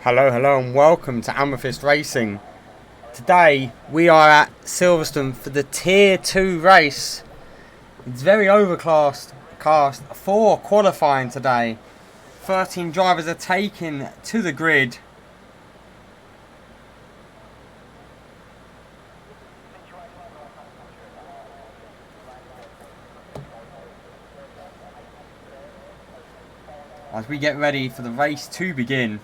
Hello and welcome to Amethyst Racing. Today we are at Silverstone for the Tier 2 race. It's very overcast for qualifying today. 13 drivers are taken to the grid. As we get ready for the race to begin.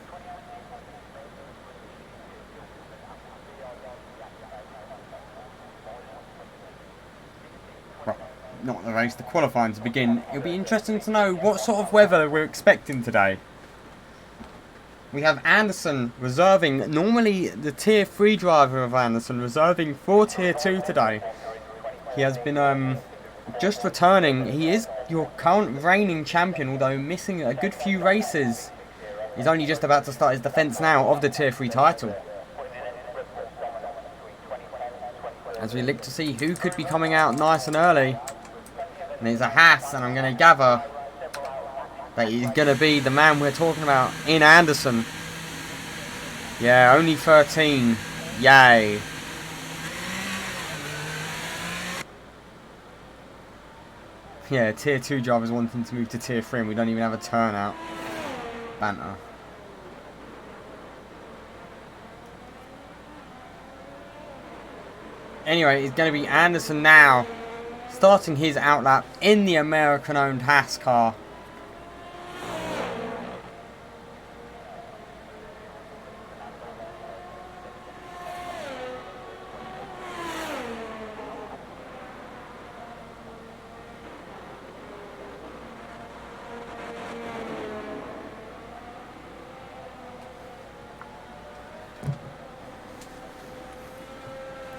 Well, not the race, the qualifying to begin. It'll be interesting to know what sort of weather we're expecting today. We have Anderson reserving, normally the Tier 3 driver of Anderson, reserving for Tier 2 today. He has been just returning. He is your current reigning champion, although missing a good few races. He's only just about to start his defence now of the Tier 3 title. As we look to see who could be coming out nice and early. And it's a Haas, and I'm going to gather that he's going to be the man we're talking about in Anderson. Yeah, only 13. Yay. Yeah, Tier 2 drivers wanting to move to Tier 3 and we don't even have a turnout. Banter. Anyway, it's going to be Anderson now, starting his outlap in the American-owned Haas car.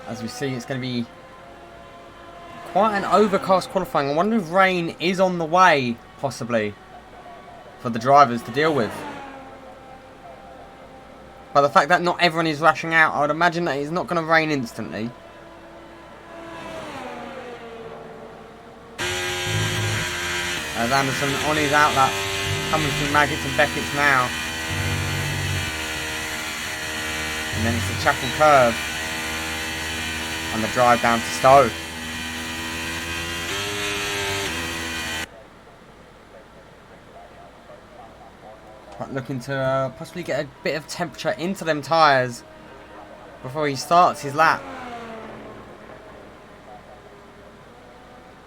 As we see, it's going to be quite an overcast qualifying. I wonder if rain is on the way, possibly, for the drivers to deal with. But the fact that not everyone is rushing out, I would imagine that it's not going to rain instantly. As Anderson on his outlap, coming through Maggots and Beckett's now. And then it's the Chapel Curve. And the drive down to Stowe. But looking to possibly get a bit of temperature into them tyres before he starts his lap.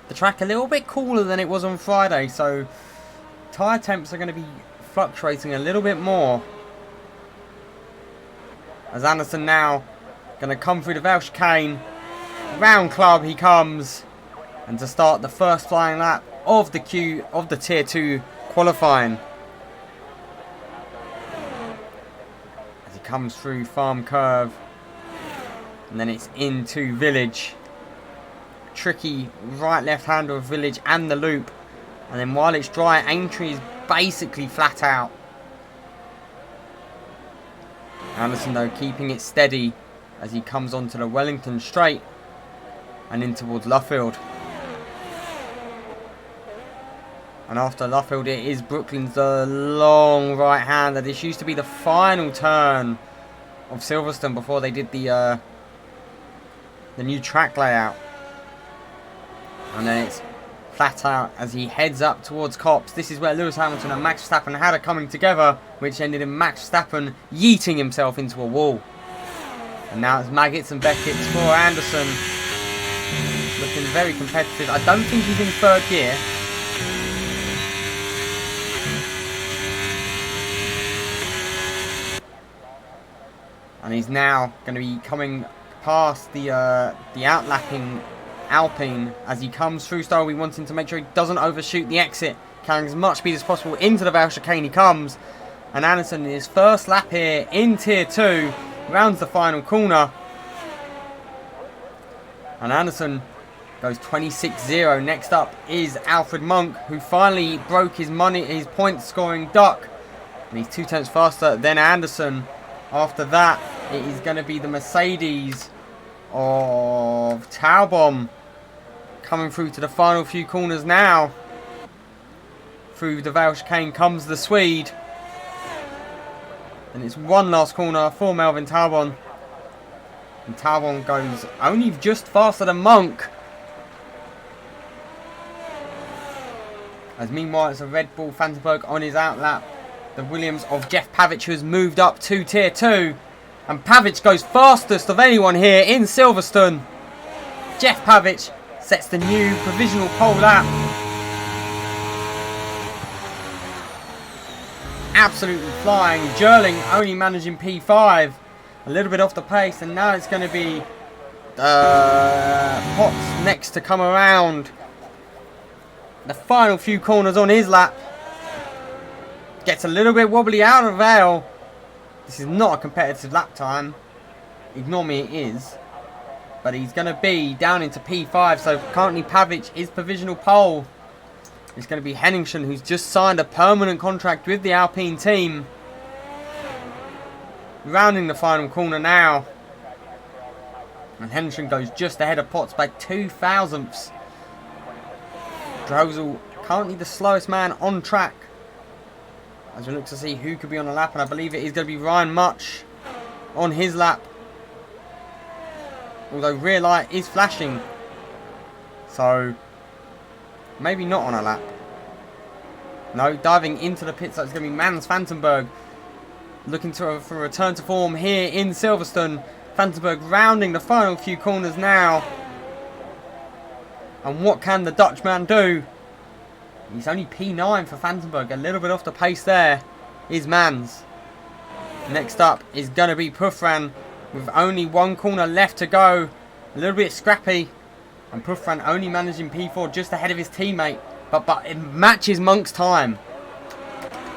The track a little bit cooler than it was on Friday, so tyre temps are going to be fluctuating a little bit more. As Anderson now going to come through the Vale chicane. Round club he comes, and to start the first flying lap of the Tier 2 qualifying. As he comes through Farm Curve, and then it's into Village. Tricky right left hander of Village and the loop, and then while it's dry, Aintree is basically flat out. Anderson though keeping it steady as he comes onto the Wellington straight and in towards Luffield. And after Luffield it is Brooklands, the long right hander. This used to be the final turn of Silverstone before they did the new track layout. And then it's flat out as he heads up towards Copse. This is where Lewis Hamilton and Max Verstappen had a coming together, which ended in Max Verstappen yeeting himself into a wall. And now it's Maggots and Beckett's for Anderson. Looking very competitive. I don't think he's in third gear. And he's now going to be coming past the outlapping Alpine as he comes through Stowe. We want him to make sure he doesn't overshoot the exit. Carrying as much speed as possible into the Vale chicane he comes. And Anderson in his first lap here in Tier 2. Rounds the final corner. And Anderson goes 26-0. Next up is Alfred Monk, who finally broke his point scoring duck. And he's 2 tenths faster than Anderson. After that, it is going to be the Mercedes of Taubom coming through to the final few corners now. Through the Vale chicane comes the Swede. And it's one last corner for Melvin Talbon. And Talbon goes only just faster than Monk. As meanwhile, it's a Red Bull Vandenberg on his outlap. The Williams of Jeff Pavic, who has moved up to Tier 2. And Pavic goes fastest of anyone here in Silverstone. Jeff Pavic sets the new provisional pole lap. Absolutely flying. Jerling only managing P5. A little bit off the pace. And now it's going to be Potts next to come around. The final few corners on his lap. Gets a little bit wobbly out of Vale. This is not a competitive lap time. Ignore me, it is. But he's going to be down into P5. So currently Pavic is provisional pole. It's going to be Henningsen, who's just signed a permanent contract with the Alpine team. Rounding the final corner now. And Henningsen goes just ahead of Potts by 2 thousandths. Drozel currently the slowest man on track. As we look to see who could be on the lap. And I believe it is going to be Ryan Much on his lap. Although rear light is flashing. So maybe not on a lap. No, diving into the pits. So it's going to be Mans Vandenberg. Looking for a return to form here in Silverstone. Vandenberg rounding the final few corners now. And what can the Dutchman do? He's only P9 for Vandenberg. A little bit off the pace there is Mans. Next up is going to be Puffran. With only one corner left to go. A little bit scrappy. And Puffran only managing P4 just ahead of his teammate. But it matches Monk's time.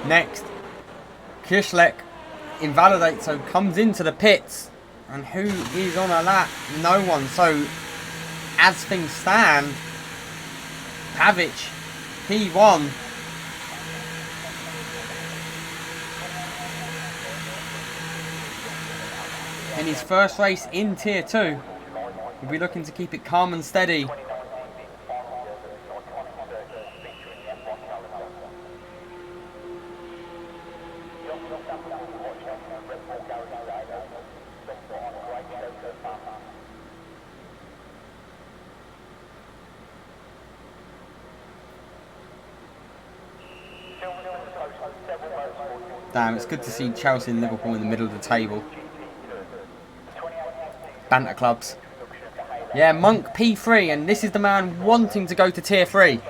Next, Kirschleck invalidates, so comes into the pits. And who is on a lap? No one. So, as things stand, Pavic, P1. In his first race in Tier 2. We'll be looking to keep it calm and steady. Damn, it's good to see Chelsea and Liverpool in the middle of the table. Banter clubs. Yeah, Monk P3, and this is the man wanting to go to Tier 3.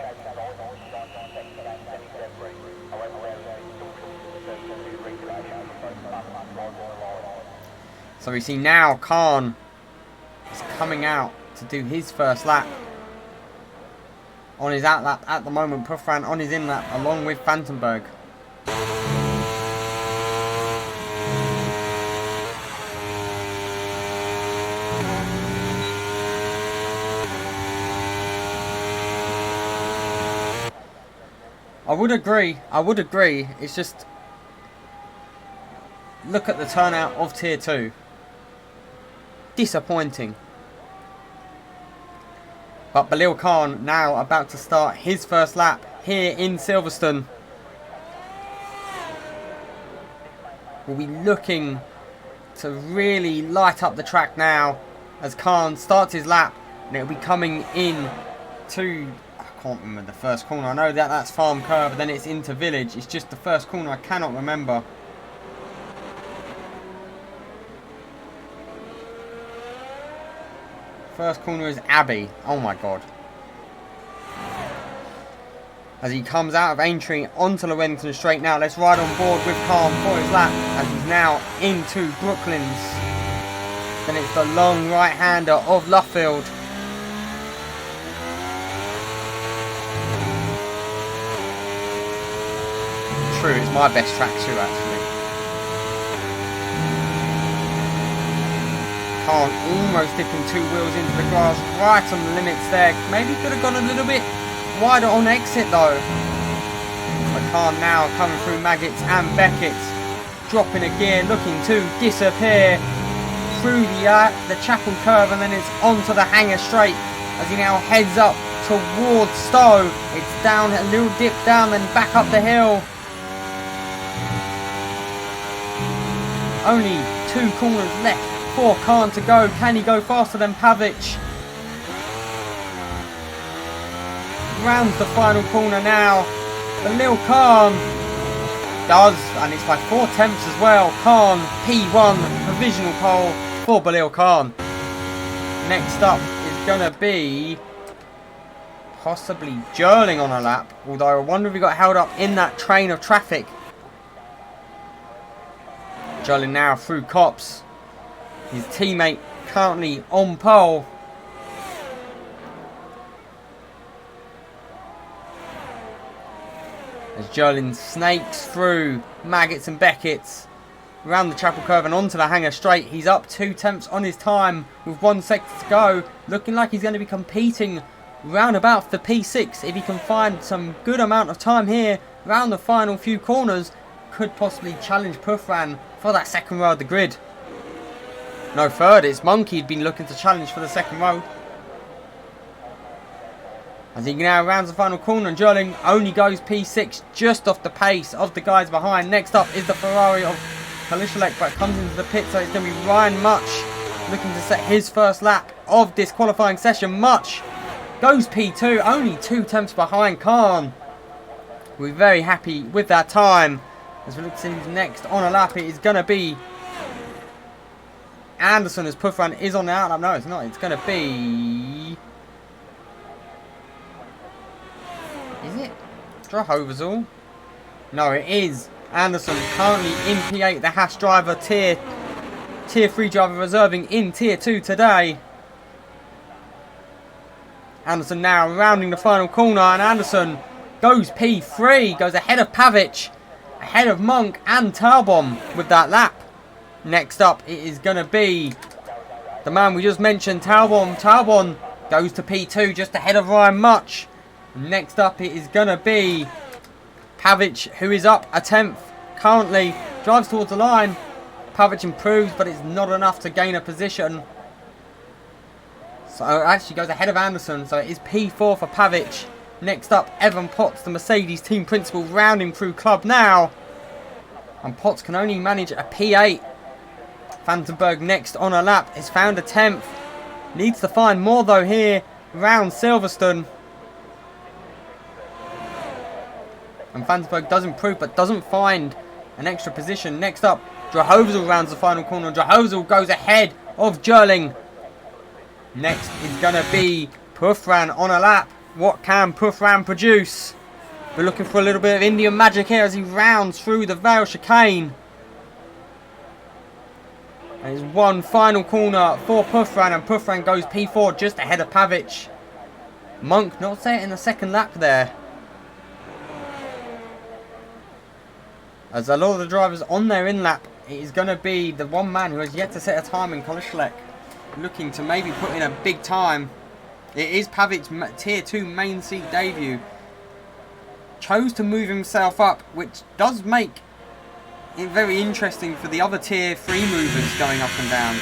So we see now Khan is coming out to do his first lap. On his outlap at the moment, Puffran on his inlap along with Vandenberg. I would agree. It's just, look at the turnout of Tier 2. Disappointing. But Balil Khan now about to start his first lap here in Silverstone. We'll be looking to really light up the track now as Khan starts his lap, and it'll be coming in to, I can't remember the first corner. I know that that's Farm Curve, then it's into Village. It's just the first corner I cannot remember. First corner is Abbey. Oh my god. As he comes out of Aintree onto the Wellington Straight now. Let's ride on board with Khan for his lap as he's now into Brooklands. Then it's the long right-hander of Luffield. True, it's my best track too, actually. Khan almost dipping 2 wheels into the grass, right on the limits there. Maybe could have gone a little bit wider on exit though. But Khan now coming through Maggots and Beckett, dropping a gear, looking to disappear through the Chapel Curve, and then it's onto the Hanger Straight as he now heads up towards Stowe. It's down a little dip down, then back up the hill. Only 2 corners left for Khan to go. Can he go faster than Pavic? Rounds the final corner now. Balil Khan does, and it's by 4 tenths as well. Khan, P1, provisional pole for Balil Khan. Next up is going to be possibly Jerling on a lap, although I wonder if he got held up in that train of traffic. Jerling now through Cops. His teammate currently on pole. As Jerling snakes through Maggots and Beckett's around the Chapel Curve and onto the Hanger Straight. He's up 2 tenths on his time with 1 sector to go. Looking like he's going to be competing round about the P6. If he can find some good amount of time here around the final few corners, could possibly challenge Puffran for that second row of the grid. No, third. It's Monkey he'd been looking to challenge for the second row. As he now rounds the final corner, and Jerling only goes P6 just off the pace of the guys behind. Next up is the Ferrari of Kalishalek, but comes into the pit, so it's going to be Ryan Much looking to set his first lap of this qualifying session. Much goes P2, only 2 tenths behind Khan. We're very happy with that time. As we look to see who's next on a lap, it is going to be Anderson, as Puffran is on the out lap. No, it's not. It's going to be... Is it Drahoversall? No, it is Anderson, currently in P8. The Haas driver, tier 3 driver, reserving in tier 2 today. Anderson now rounding the final corner, and Anderson goes P3, goes ahead of Pavic, ahead of Monk and Talbom with that lap. Next up, it is going to be the man we just mentioned, Talbom. Talbom goes to P2, just ahead of Ryan Much. Next up, it is going to be Pavic, who is up a tenth currently, drives towards the line. Pavic improves, but it's not enough to gain a position. So actually goes ahead of Anderson, so it is P4 for Pavic. Next up, Evan Potts, the Mercedes team principal, rounding through Club now. And Potts can only manage a P8. Vandenberg next on a lap has found a 10th. Needs to find more though here round Silverstone. And Vandenberg does improve but doesn't find an extra position. Next up, Drahoversall rounds the final corner. Drahoversall goes ahead of Jerling. Next is going to be Puffran on a lap. What can Puffran produce? We're looking for a little bit of Indian magic here as he rounds through the Vale chicane. There's one final corner for Puffran, and Puffran goes P4 just ahead of Pavic. Monk not set in the second lap there. As a lot of the drivers on their in-lap, it is going to be the one man who has yet to set a time in Kalishalek, looking to maybe put in a big time. It is Pavic's Tier 2 main seat debut. Chose to move himself up, which does make it very interesting for the other Tier 3 movers going up and down.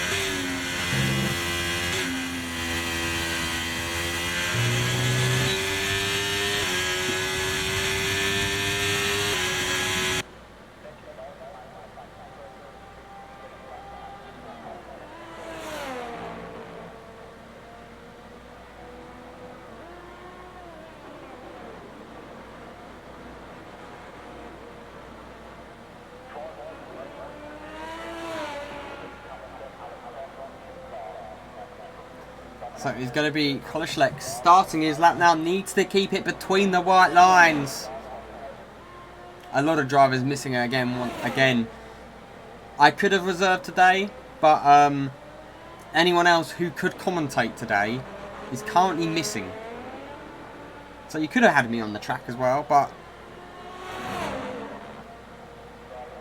So it's going to be Kalishalek starting his lap now. Needs to keep it between the white lines. A lot of drivers missing it again. I could have reserved today, but anyone else who could commentate today is currently missing. So you could have had me on the track as well, but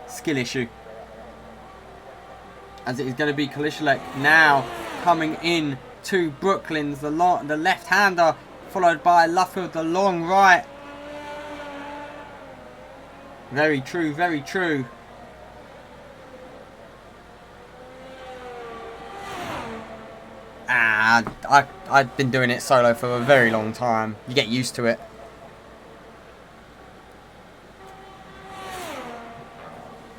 skill issue. As it is going to be Kalishalek now coming in to Brooklyn's, the left-hander, followed by Luffield, the long right. Very true, very true. I've been doing it solo for a very long time. You get used to it.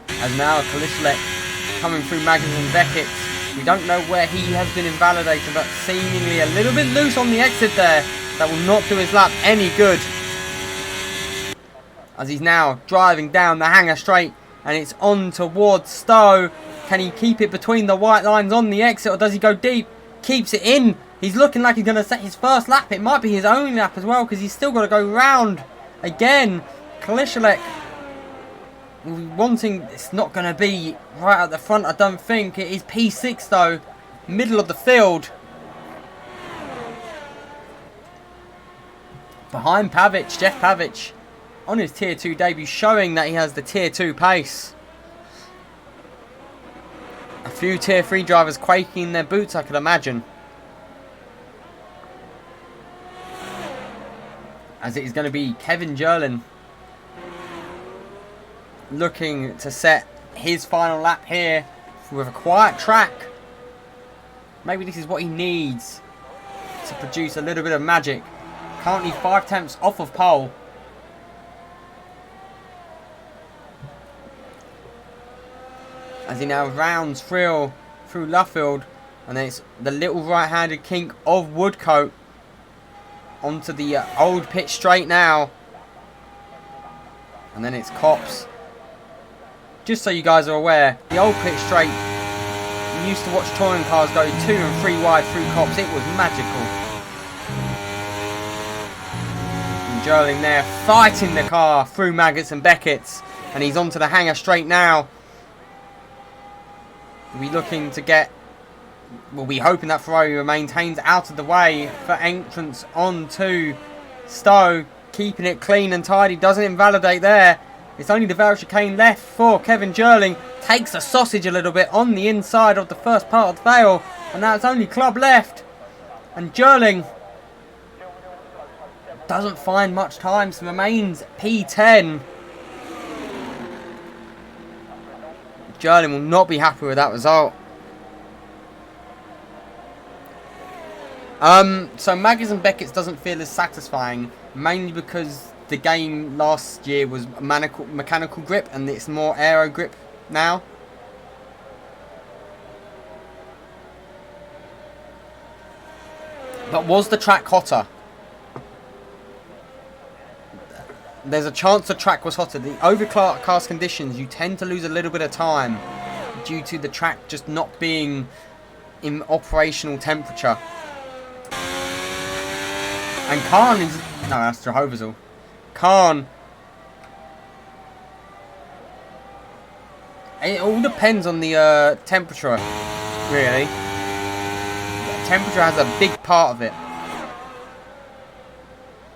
As now Kalishalek coming through Maggers and Beckett. We don't know where he has been invalidated, but seemingly a little bit loose on the exit there. That will not do his lap any good. As he's now driving down the hanger straight, and it's on towards Stowe. Can he keep it between the white lines on the exit, or does he go deep? Keeps it in. He's looking like he's going to set his first lap. It might be his only lap as well, because he's still got to go round again. Kalishalek wanting, it's not going to be right at the front, I don't think. It is P6 though, middle of the field. Behind Pavic, Jeff Pavic on his Tier 2 debut, showing that he has the Tier 2 pace. A few Tier 3 drivers quaking in their boots, I could imagine. As it is going to be Kevin Jerlin looking to set his final lap here with a quiet track. Maybe this is what he needs to produce a little bit of magic. Currently 5 tenths off of pole. As he now rounds through Luffield, and then it's the little right-handed kink of Woodcote onto the old pit straight now, and then it's Copse. Just so you guys are aware, the old pit straight, you used to watch touring cars go 2 and 3 wide through Copse. It was magical. And Jerling there fighting the car through Maggots and Beckett's, and he's onto the hanger straight now. We're looking to get, we'll be hoping that Ferrari maintains out of the way for entrance onto Stowe, keeping it clean and tidy, doesn't invalidate there. It's only the Vale chicane left for Kevin Jerling. Takes the sausage a little bit on the inside of the first part of the Vale, and now it's only club left. And Jerling doesn't find much time, so remains P10. Jerling will not be happy with that result. So Maggers and Beckett's doesn't feel as satisfying, mainly because the game last year was mechanical grip and it's more aero grip now. But was the track hotter? There's a chance the track was hotter. The overcast conditions, you tend to lose a little bit of time due to the track just not being in operational temperature. And Khan is... No, that's Jehovah's All. Khan... It all depends on the temperature, really. Temperature has a big part of it.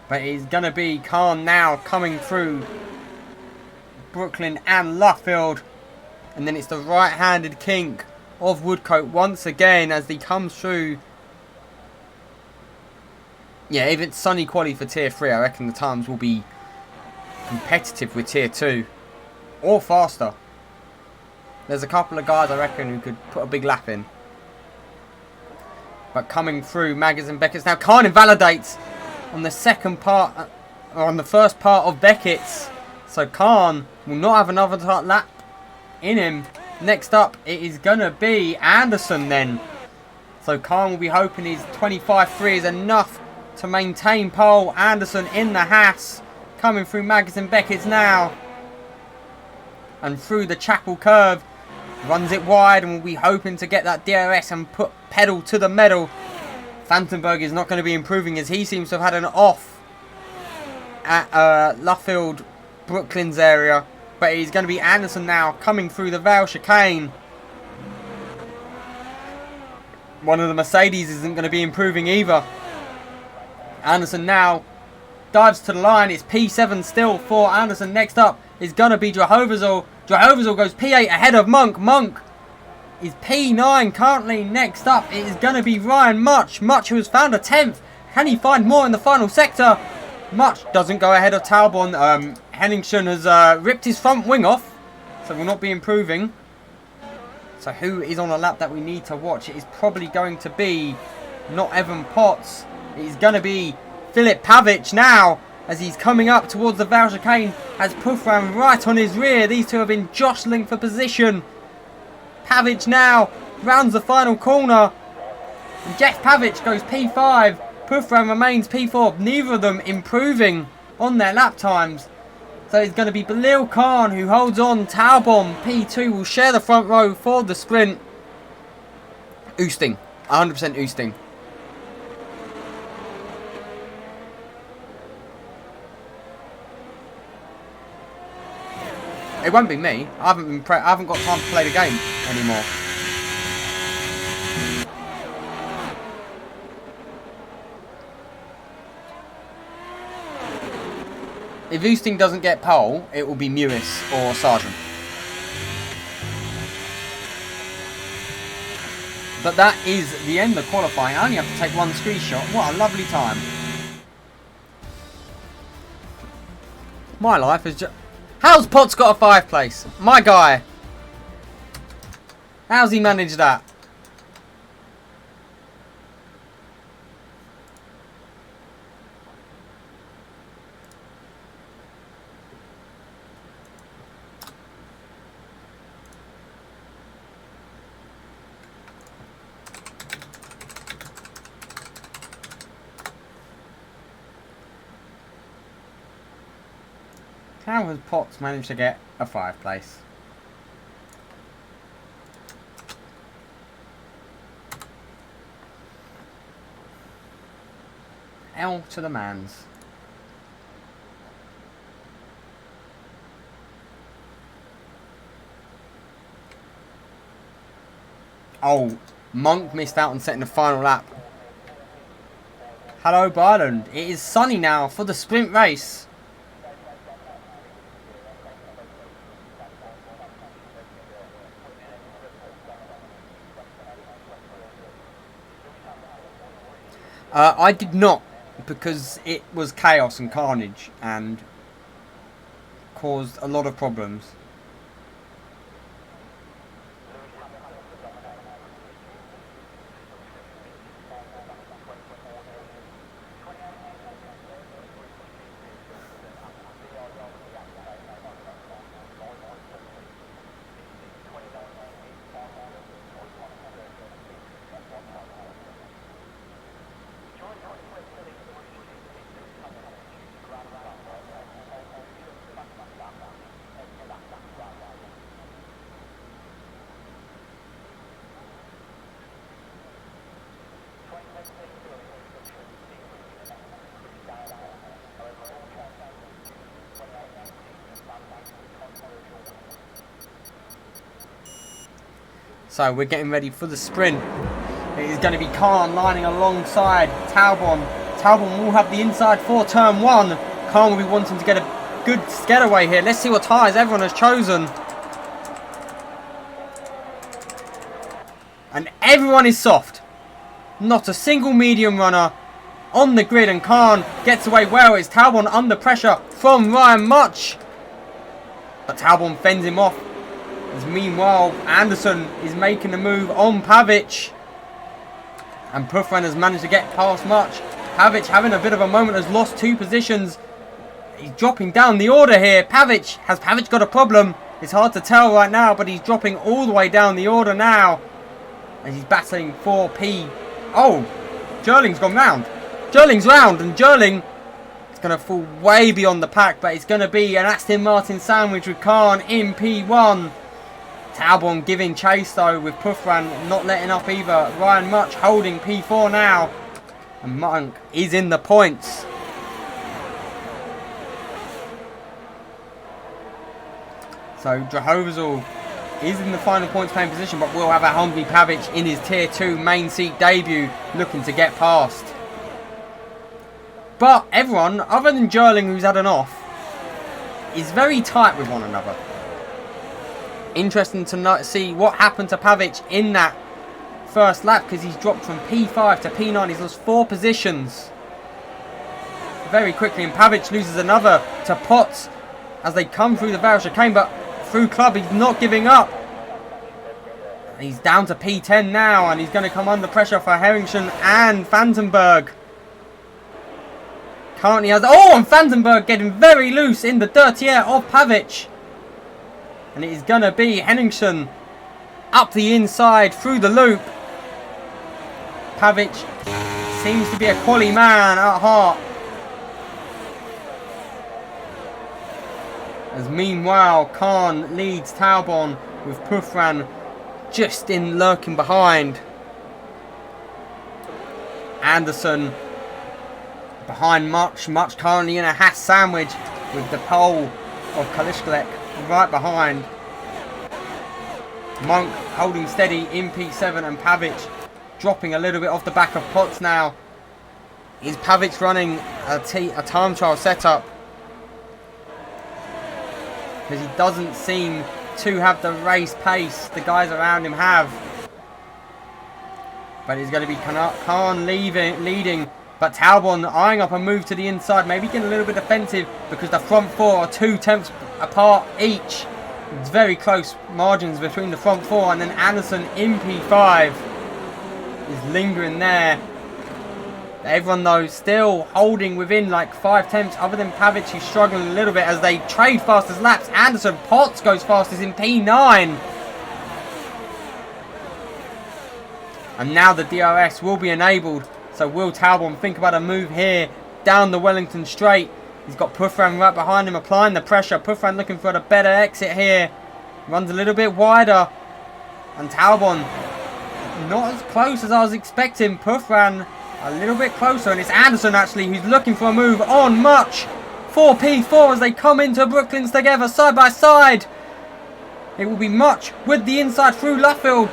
But it's going to be Khan now coming through Brooklyn and Luffield. And then it's the right-handed kink of Woodcote once again as he comes through. Yeah, if it's sunny quali for Tier 3, I reckon the times will be competitive with Tier 2. Or faster. There's a couple of guys, I reckon, who could put a big lap in. But coming through, Maggers and Beckett's. Now, Khan invalidates on the second part, or on the first part of Beckett's. So Khan will not have another lap in him. Next up, it is going to be Anderson then. So Khan will be hoping his 25.3 is enough to maintain pole. Anderson in the Haas, coming through Maggers and Beckett's now. And through the Chapel curve, runs it wide and will be hoping to get that DRS and put pedal to the metal. Vandenberg is not going to be improving as he seems to have had an off at Luffield, Brooklands area. But he's going to be Anderson now coming through the Vale chicane. One of the Mercedes isn't going to be improving either. Anderson now dives to the line. It's P7 still for Anderson. Next up is going to be Jehovah's All. Jehovah's All goes P8 ahead of Monk. Monk is P9 currently. Next up it is going to be Ryan Much. Much, who has found a 10th. Can he find more in the final sector? Much doesn't go ahead of Talbot. Henningsen has ripped his front wing off, so will not be improving. So who is on a lap that we need to watch? It is probably going to be not Evan Potts. It is going to be Philip Pavic now, as he's coming up towards the Vale chicane. Has Puffram right on his rear. These two have been jostling for position. Pavic now rounds the final corner. And Jeff Pavic goes P5. Puthran remains P4. Neither of them improving on their lap times. So it's going to be Belil Khan who holds on. Taubon P2 will share the front row for the sprint. Oosting. 100% oosting. It won't be me. I haven't got time to play the game anymore. If Oosting doesn't get pole, it will be Mewis or Sargent. But that is the end of qualifying. I only have to take one screenshot. What a lovely time. My life is just... How's Potts got a 5th place? My guy. How's he managed that? How has Potts managed to get a 5th place? L to the mans. Oh, Monk missed out on setting the final lap. Hello, Byland. It is sunny now for the sprint race. I did not, because it was chaos and carnage and caused a lot of problems. So we're getting ready for the sprint. It is going to be Khan lining alongside Taubon. Taubon will have the inside for turn 1. Khan will be wanting to get a good getaway here. Let's see what tyres everyone has chosen. And everyone is soft. Not a single medium runner on the grid, and Khan gets away well. It's Taubon under pressure from Ryan Much. But Taubon fends him off. As meanwhile, Anderson is making the move on Pavic. And Puthran has managed to get past Much. Pavic having a bit of a moment, has lost 2 positions. He's dropping down the order here. Has Pavic got a problem? It's hard to tell right now, but he's dropping all the way down the order now. As he's battling for P. Oh, Jerling's gone round. Jerling's round, and Jerling is going to fall way beyond the pack, but it's going to be an Aston Martin sandwich with Khan in P1. Taubon giving chase though, with Puthran not letting up either. Ryan Much holding P4 now. And Monk is in the points. So Drahovazal is in the final points playing position, but will have a Humvee Pavic in his tier 2 main seat debut looking to get past. But everyone, other than Jerling who's had an off, is very tight with one another. Interesting to see what happened to Pavic in that first lap, because he's dropped from P5 to P9. He's lost 4 positions very quickly, and Pavic loses another to Potts as they come through the Vale chicane, but through club he's not giving up. He's down to P10 now, and he's going to come under pressure for Herrington and Vandenberg. Currently has... Oh, and Vandenberg getting very loose in the dirty air of Pavic. And it is going to be Henningsen up the inside through the loop. Pavic seems to be a Quali man at heart. As meanwhile, Khan leads Talbot with Pufran just in lurking behind. Anderson behind Much currently in a hash sandwich with the pole of Kalishkalek right behind. Monk holding steady in P7 and Pavic dropping a little bit off the back of Potts now. Is Pavic running a time trial setup? Because he doesn't seem to have the race pace the guys around him have. But it's going to be Khan leading. But Talbot eyeing up a move to the inside. Maybe getting a little bit defensive because the front four are 2 tenths apart each. It's very close margins between the front four. And then Anderson in P5 is lingering there. Everyone though still holding within like 5 tenths, other than Pavic who's struggling a little bit as they trade fastest laps. Anderson, Potts goes fastest in P9. And now the DRS will be enabled. So will Talbot think about a move here down the Wellington Straight. He's got Pufran right behind him applying the pressure. Pufran looking for the better exit here. Runs a little bit wider. And Talbot not as close as I was expecting. Pufran a little bit closer, and it's Anderson actually who's looking for a move on Much. 4P4 as they come into Brooklands together side by side. It will be Much with the inside through Luffield.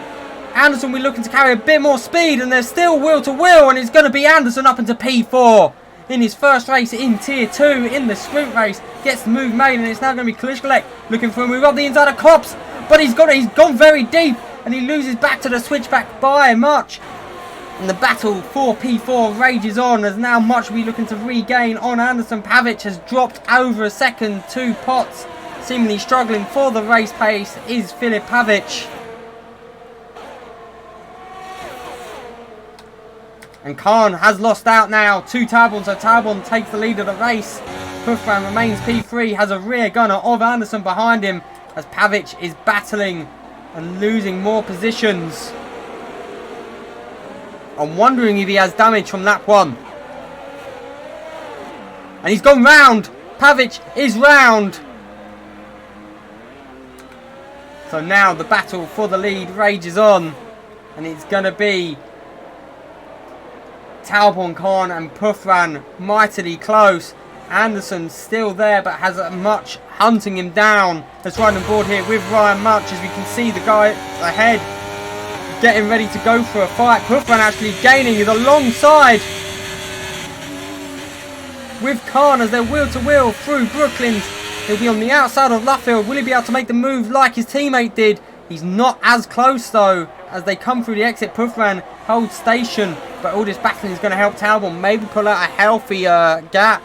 Anderson will be looking to carry a bit more speed, and there's still wheel to wheel, and it's going to be Anderson up into P4 in his first race in Tier 2 in the sprint race. Gets the move made, and it's now going to be Kalishkalek looking for a move up the inside of Kops, but he's gone very deep, and he loses back to the switchback by Much. And the battle for P4 rages on as now Much will be looking to regain on Anderson. Pavic has dropped over a second to Potts. Seemingly struggling for the race pace is Filip Pavic. And Khan has lost out now to Talbot, so Talbot takes the lead of the race. Pufran remains P3, has a rear gunner of Anderson behind him as Pavic is battling and losing more positions. I'm wondering if he has damage from lap 1. And he's gone round. Pavic is round. So now the battle for the lead rages on. And it's going to be Talbot, Khan and Pufran mightily close. Anderson still there but has Much hunting him down. Let's ride on board here with Ryan Much as we can see the guy ahead getting ready to go for a fight. Pufran actually gaining is alongside with Khan as they're wheel to wheel through Brooklands. He'll be on the outside of Luffield. Will he be able to make the move like his teammate did? He's not as close though as they come through the exit. Pufran holds station, but all this battling is going to help Talbot maybe pull out a healthy gap.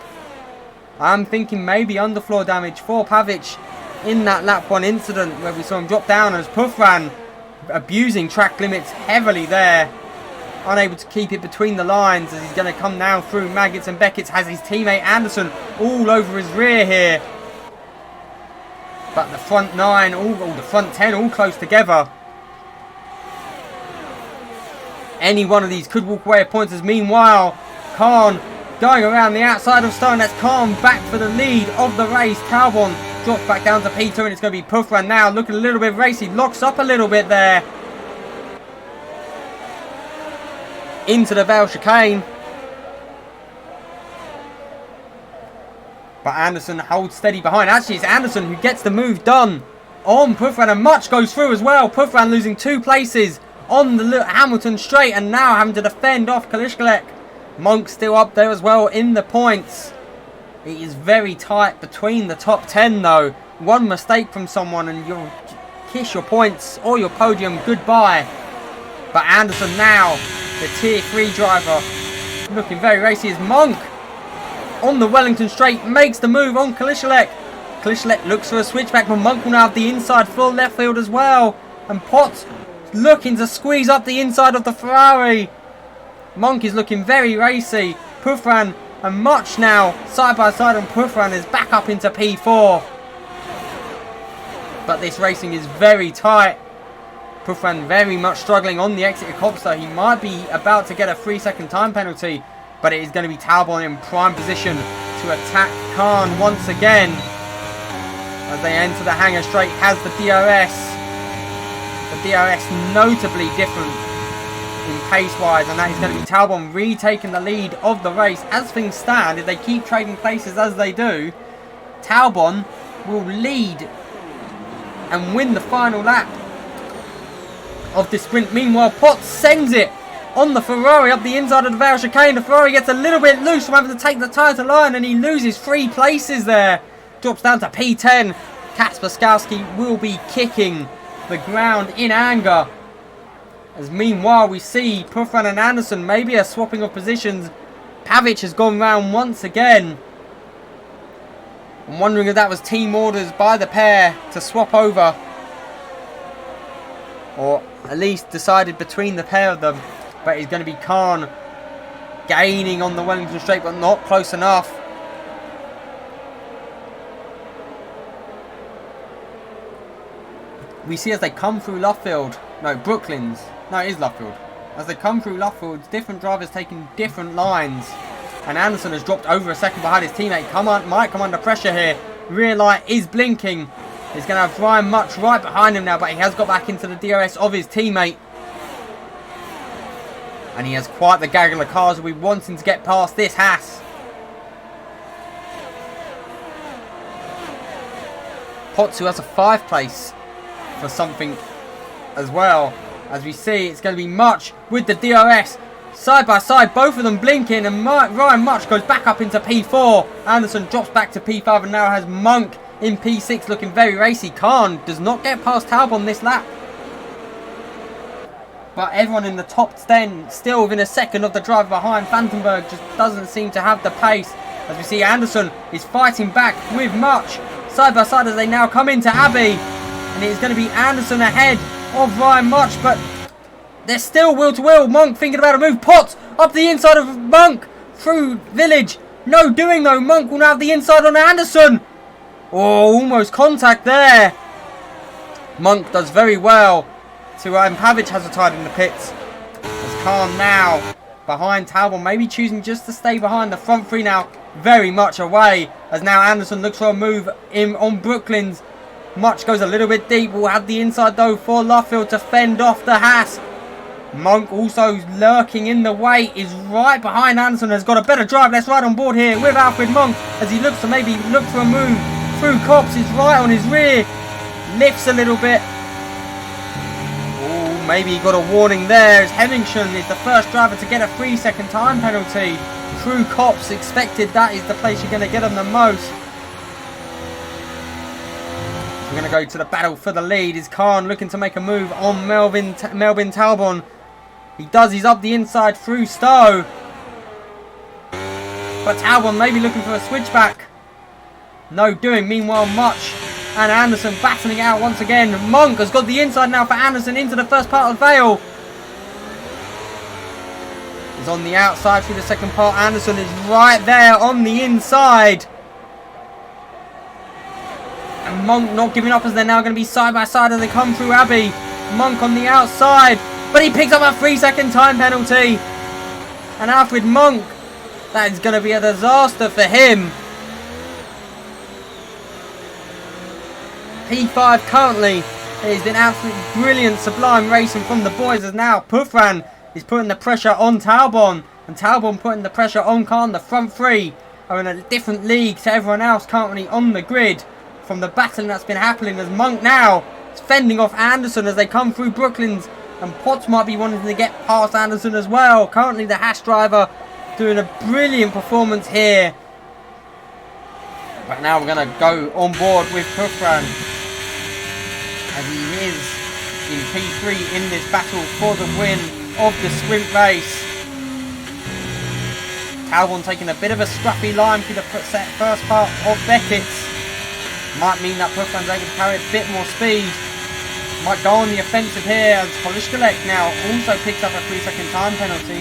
I'm thinking maybe underfloor damage for Pavic in that lap 1 incident where we saw him drop down as Pufran abusing track limits heavily there. Unable to keep it between the lines as he's going to come now through Maggots and Beckett's. Has his teammate Anderson all over his rear here. But the front 9, the front 10 all close together. Any one of these could walk away with points as meanwhile Khan going around the outside of Stone. That's Khan back for the lead of the race. Talbot drops back down to P2 and it's going to be Pufran now looking a little bit racy. Locks up a little bit there. Into the Vale chicane. But Anderson holds steady behind. Actually, it's Anderson who gets the move done on Pufran, and Much goes through as well. Pufran losing 2 places on the Hamilton Straight and now having to defend off Kalishkalek. Monk still up there as well in the points. It is very tight between the top 10 though. One mistake from someone and you'll kiss your points or your podium goodbye. But Anderson now, the Tier 3 driver, looking very racy as Monk on the Wellington Straight makes the move on Kalishkalek. Kalishkalek looks for a switchback, but Monk will now have the inside full left field as well. And Potts looking to squeeze up the inside of the Ferrari. Monk is looking very racy. Pufran and Much now side by side, and Pufran is back up into P4. But this racing is very tight. Pufran very much struggling on the exit of Copster. He might be about to get a 3-second time penalty, but it is going to be Talbot in prime position to attack Khan once again. As they enter the hangar straight, has the DRS. The DRS notably different in pace-wise, and that is going to be Talbot retaking the lead of the race. As things stand, if they keep trading places as they do, Talbot will lead and win the final lap of the sprint. Meanwhile, Potts sends it on the Ferrari up the inside of the Vale chicane. The Ferrari gets a little bit loose from having to take the tyre to line, and he loses 3 places there. Drops down to P10. Kasper Skowski will be kicking the ground in anger. As meanwhile, we see Pufran and Anderson maybe a swapping of positions. Pavic has gone round once again. I'm wondering if that was team orders by the pair to swap over, or at least decided between the pair of them. But it's going to be Khan gaining on the Wellington Straight, but not close enough. We see as they come through Luffield, no, Brooklands, no, it is Luffield. As they come through Luffield, different drivers taking different lines. And Anderson has dropped over a second behind his teammate. Might come under pressure here. Rear light is blinking. He's going to have Brian Much right behind him now, but he has got back into the DRS of his teammate. And he has quite the gaggle of cars we wanting to get past this Haas. Potts, who has a 5th place for something as well. As we see, it's going to be Much with the DRS. Side by side, both of them blinking, and Ryan Much goes back up into P4. Anderson drops back to P5 and now has Monk in P6 looking very racy. Khan does not get past Taub on this lap. But everyone in the top 10 still within a second of the driver behind. Vandenberg just doesn't seem to have the pace. As we see, Anderson is fighting back with Much. Side by side as they now come into Abbey. And it is going to be Anderson ahead of Ryan Much, but they're still wheel to wheel. Monk thinking about a move. Potts up the inside of Monk through Village. No doing though. Monk will now have the inside on Anderson. Oh, almost contact there. Monk does very well. Pavic has retired in the pits. As Khan now behind Talbot, maybe choosing just to stay behind. The front 3 now very much away. As now Anderson looks for a move in on Brooklands. Much goes a little bit deep. Will have the inside though for Luffield to fend off the Haas. Monk also lurking in the way, is right behind Anderson, has got a better drive. Let's ride on board here with Alfred Monk as he looks to maybe look for a move through Cops. Is right on his rear, lifts a little bit. Oh, maybe he got a warning there as Hemmingson is the first driver to get a 3-second time penalty. Through Cops, expected that is the place you're going to get them the most. We're going to go to the battle for the lead. Is Khan looking to make a move on Melvin Talbot? He does. He's up the inside through Stowe. But Talbot maybe looking for a switchback. No doing. Meanwhile, Much and Anderson battling out once again. Monk has got the inside now for Anderson into the first part of Vale. He's on the outside through the second part. Anderson is right there on the inside. And Monk not giving up as they're now going to be side by side as they come through Abbey. Monk on the outside. But he picks up a 3-second time penalty. And Alfred Monk, that is going to be a disaster for him. P5 currently. It has been absolutely brilliant, sublime racing from the boys as now Pufran is putting the pressure on Talbot. And Talbot putting the pressure on Khan. The front 3 are in a different league to everyone else currently on the grid. From the battling that's been happening as Monk now is fending off Anderson as they come through Brooklands. And Potts might be wanting to get past Anderson as well. Currently the Haas driver doing a brilliant performance here. But now we're going to go on board with Pufran as he is in P3 in this battle for the win of the sprint race. Talbot taking a bit of a scruffy line through the first part of Beckett's. Might mean that Pufran's able to carry a bit more speed. Might go on the offensive here as Polishkalek now also picks up a 3-second time penalty.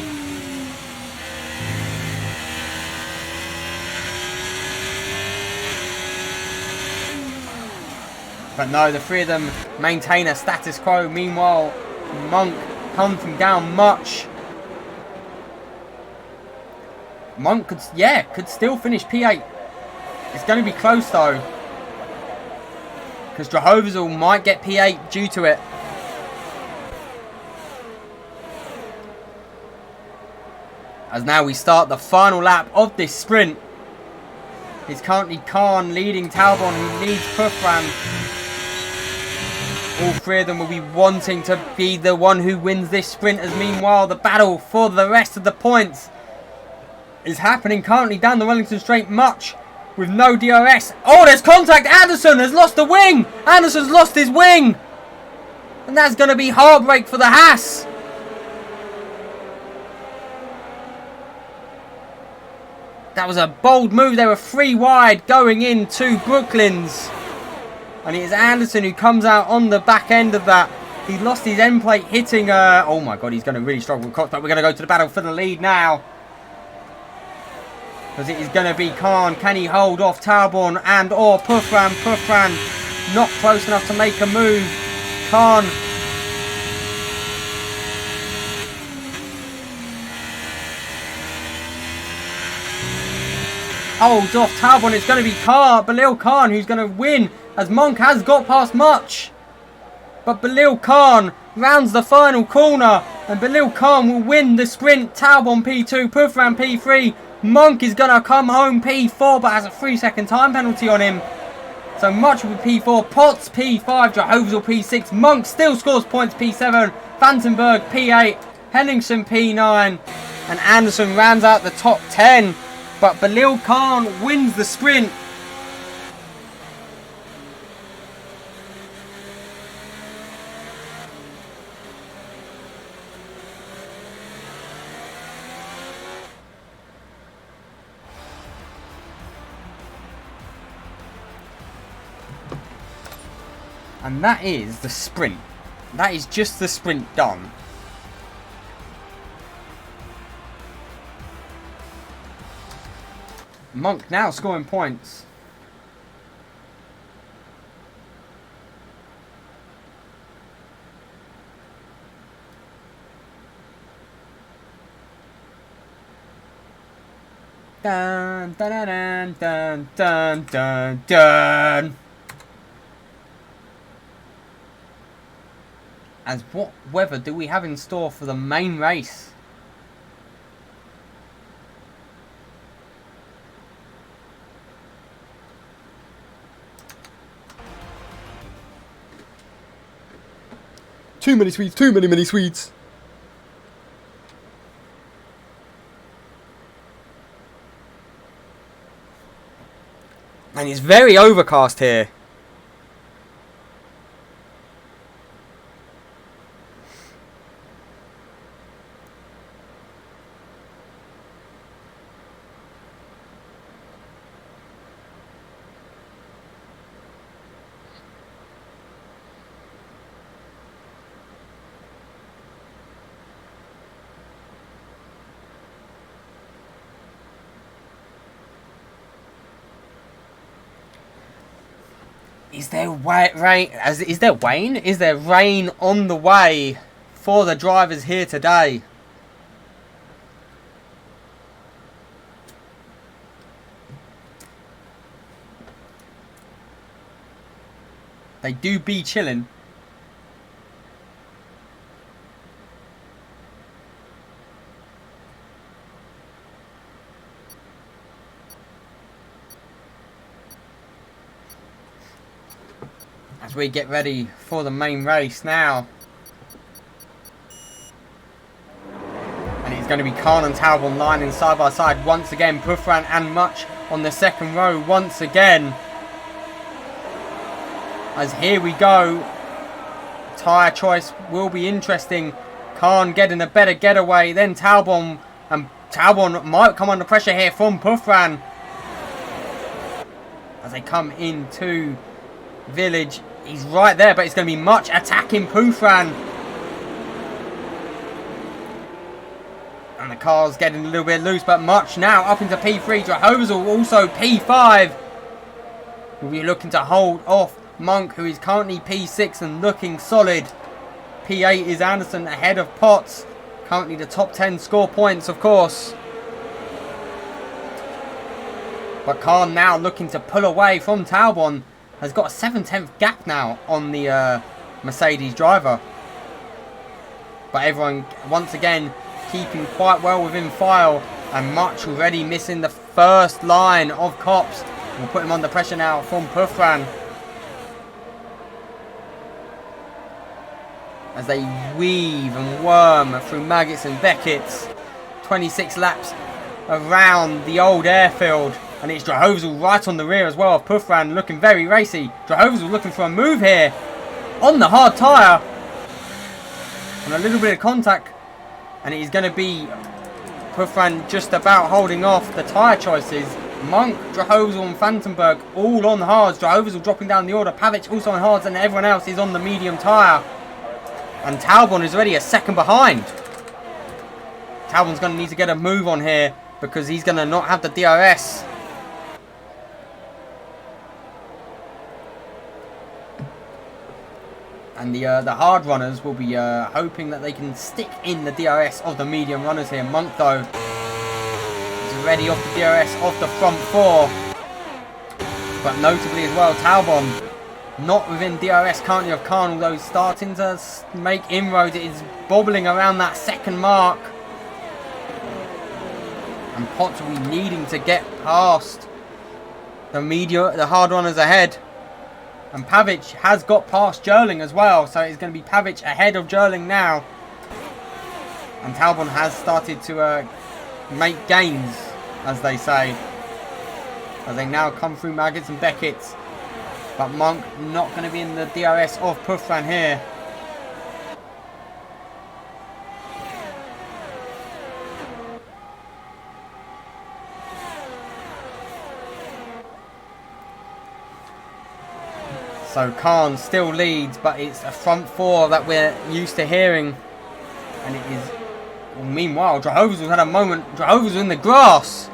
But no, the three of them maintain a status quo. Meanwhile, Monk hunting down Much. Monk could still finish P8. It's going to be close though, because Jehovah's might get P8 due to it. As now we start the final lap of this sprint. It's currently Khan leading Talbot, who leads Puthran. All three of them will be wanting to be the one who wins this sprint, as meanwhile the battle for the rest of the points is happening currently down the Wellington Straight. Much with no DRS. Oh, there's contact. Anderson has lost the wing. Anderson's lost his wing. And that's going to be heartbreak for the Haas. That was a bold move. They were 3 wide going into Brooklands. And it is Anderson who comes out on the back end of that. He lost his end plate hitting... oh my god, he's going to really struggle with Cox. But we're going to go to the battle for the lead now. Because it is going to be Khan. Can he hold off Talbot and or Puthran? Puthran not close enough to make a move. Khan... holds off Talbot. It's going to be Balil Khan who's going to win, as Monk has got past Much. But Balil Khan rounds the final corner, and Balil Khan will win the sprint. Talbot P2, Puthran P3. Monk is going to come home P4, but has a 3-second time penalty on him. So Much will be P4, Potts P5, Jehovah's will P6. Monk still scores points P7, Vandenberg P8, Henningsen P9, and Anderson rounds out the top 10. But Balil Khan wins the sprint. And that is the sprint. That is just the sprint done. Monk now scoring points. Dun dun dun dun dun dun dun. As what weather do we have in store for the main race? Too many sweets, too many sweets. And it's very overcast here. Is there rain? Is there rain? Is there rain on the way for the drivers here today? They do be chilling. As we get ready for the main race now. And it's going to be Khan and Talbot lining side by side once again. Puthran and Much on the second row once again. As here we go. Tyre choice will be interesting. Khan getting a better getaway than Talbot. And Talbot might come under pressure here from Puthran. As they come into Village. He's right there, but it's going to be Much attacking Puthran. And the car's getting a little bit loose, but Much now up into P3. Jehovah's also P5. We'll be looking to hold off Monk, who is currently P6 and looking solid. P8 is Anderson ahead of Potts. Currently the top 10 score points, of course. But Khan now looking to pull away from Talbot. Has got a 7/10 gap now on the Mercedes driver. But everyone, once again, keeping quite well within file. And much already missing the first line of Copse. We'll put him under pressure now from Puffran. As they weave and worm through Maggots and Beckett's. 26 laps around the old airfield. And it's Drahozel right on the rear as well of Puffran, looking very racy. Drahozel looking for a move here on the hard tyre. And a little bit of contact. And it is going to be Puffran just about holding off the tyre choices. Monk, Drahozel and Vandenberg all on hards. Drahozel dropping down the order. Pavic also on hards, and everyone else is on the medium tyre. And Talbot is already a second behind. Talbot's going to need to get a move on here because he's going to not have the DRS. And the hard runners will be hoping that they can stick in the DRS of the medium runners here. Monk, though, is already off the DRS of the front four. But notably as well, Talbot not within DRS currently of Khan, although starting to make inroads. It is bobbling around that second mark. And Potts will be needing to get past the hard runners ahead. And Pavic has got past Jerling as well, so it's going to be Pavic ahead of Jerling now. And Talbot has started to make gains, as they say, as they now come through Maggots and Beckett's. But Monk not going to be in the DRS of Puffran here. So Khan still leads, but it's a front four that we're used to hearing. And it is... Well, meanwhile, Drahozel's had a moment. Drahozel's in the grass.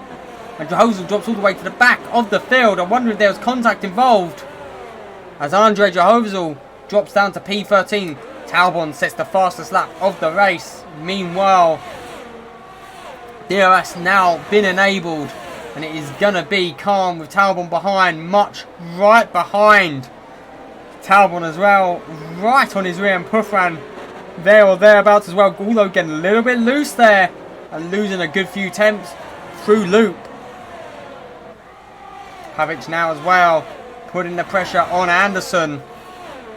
And Drahozel drops all the way to the back of the field. I wonder if there was contact involved. As Andre Drahozel drops down to P13. Talbot sets the fastest lap of the race. Meanwhile, DRS now been enabled. And it is going to be Khan with Talbot behind. Much right behind Talbot as well, right on his rear, and Puffran there or thereabouts as well, although getting a little bit loose there and losing a good few temps through loop. Pavic now as well, putting the pressure on Anderson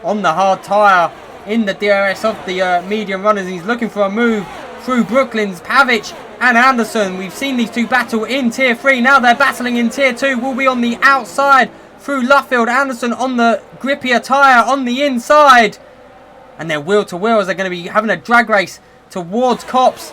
on the hard tyre in the DRS of the medium runners. He's looking for a move through Brooklands. Pavic and Anderson, we've seen these two battle in Tier 3, now they're battling in Tier 2, will be on the outside through Luffield. Anderson on the grippier tyre on the inside. And they're wheel to wheel as they're going to be having a drag race towards Copse.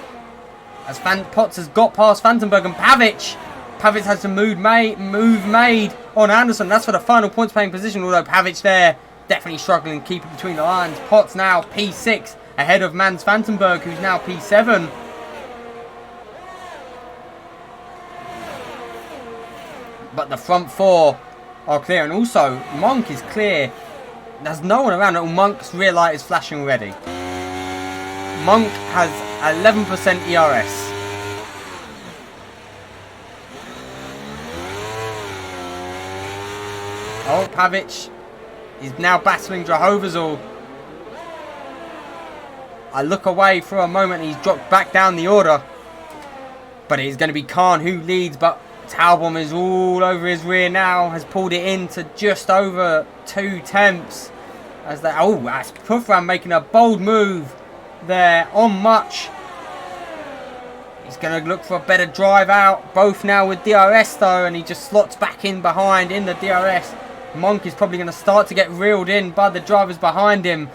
As Potts has got past Vandenberg and Pavic. Pavic has a move made on Anderson. That's for the final points paying position, although Pavic there definitely struggling to keep it between the lines. Potts now P6 ahead of Mans Vandenberg, who's now P7. But the front four are clear, and also Monk is clear. There's no one around. Monk's rear light is flashing already. Monk has 11% ERS. Oh, Pavic is now battling Drahozel. I look away for a moment. He's dropped back down the order, but it's going to be Khan who leads. But Talbot is all over his rear now, has pulled it in to just over 2 temps. As they, oh, that's Puffran making a bold move there on Much. He's going to look for a better drive out. Both now with DRS though, and he just slots back in behind in the DRS. Monk is probably going to start to get reeled in by the drivers behind him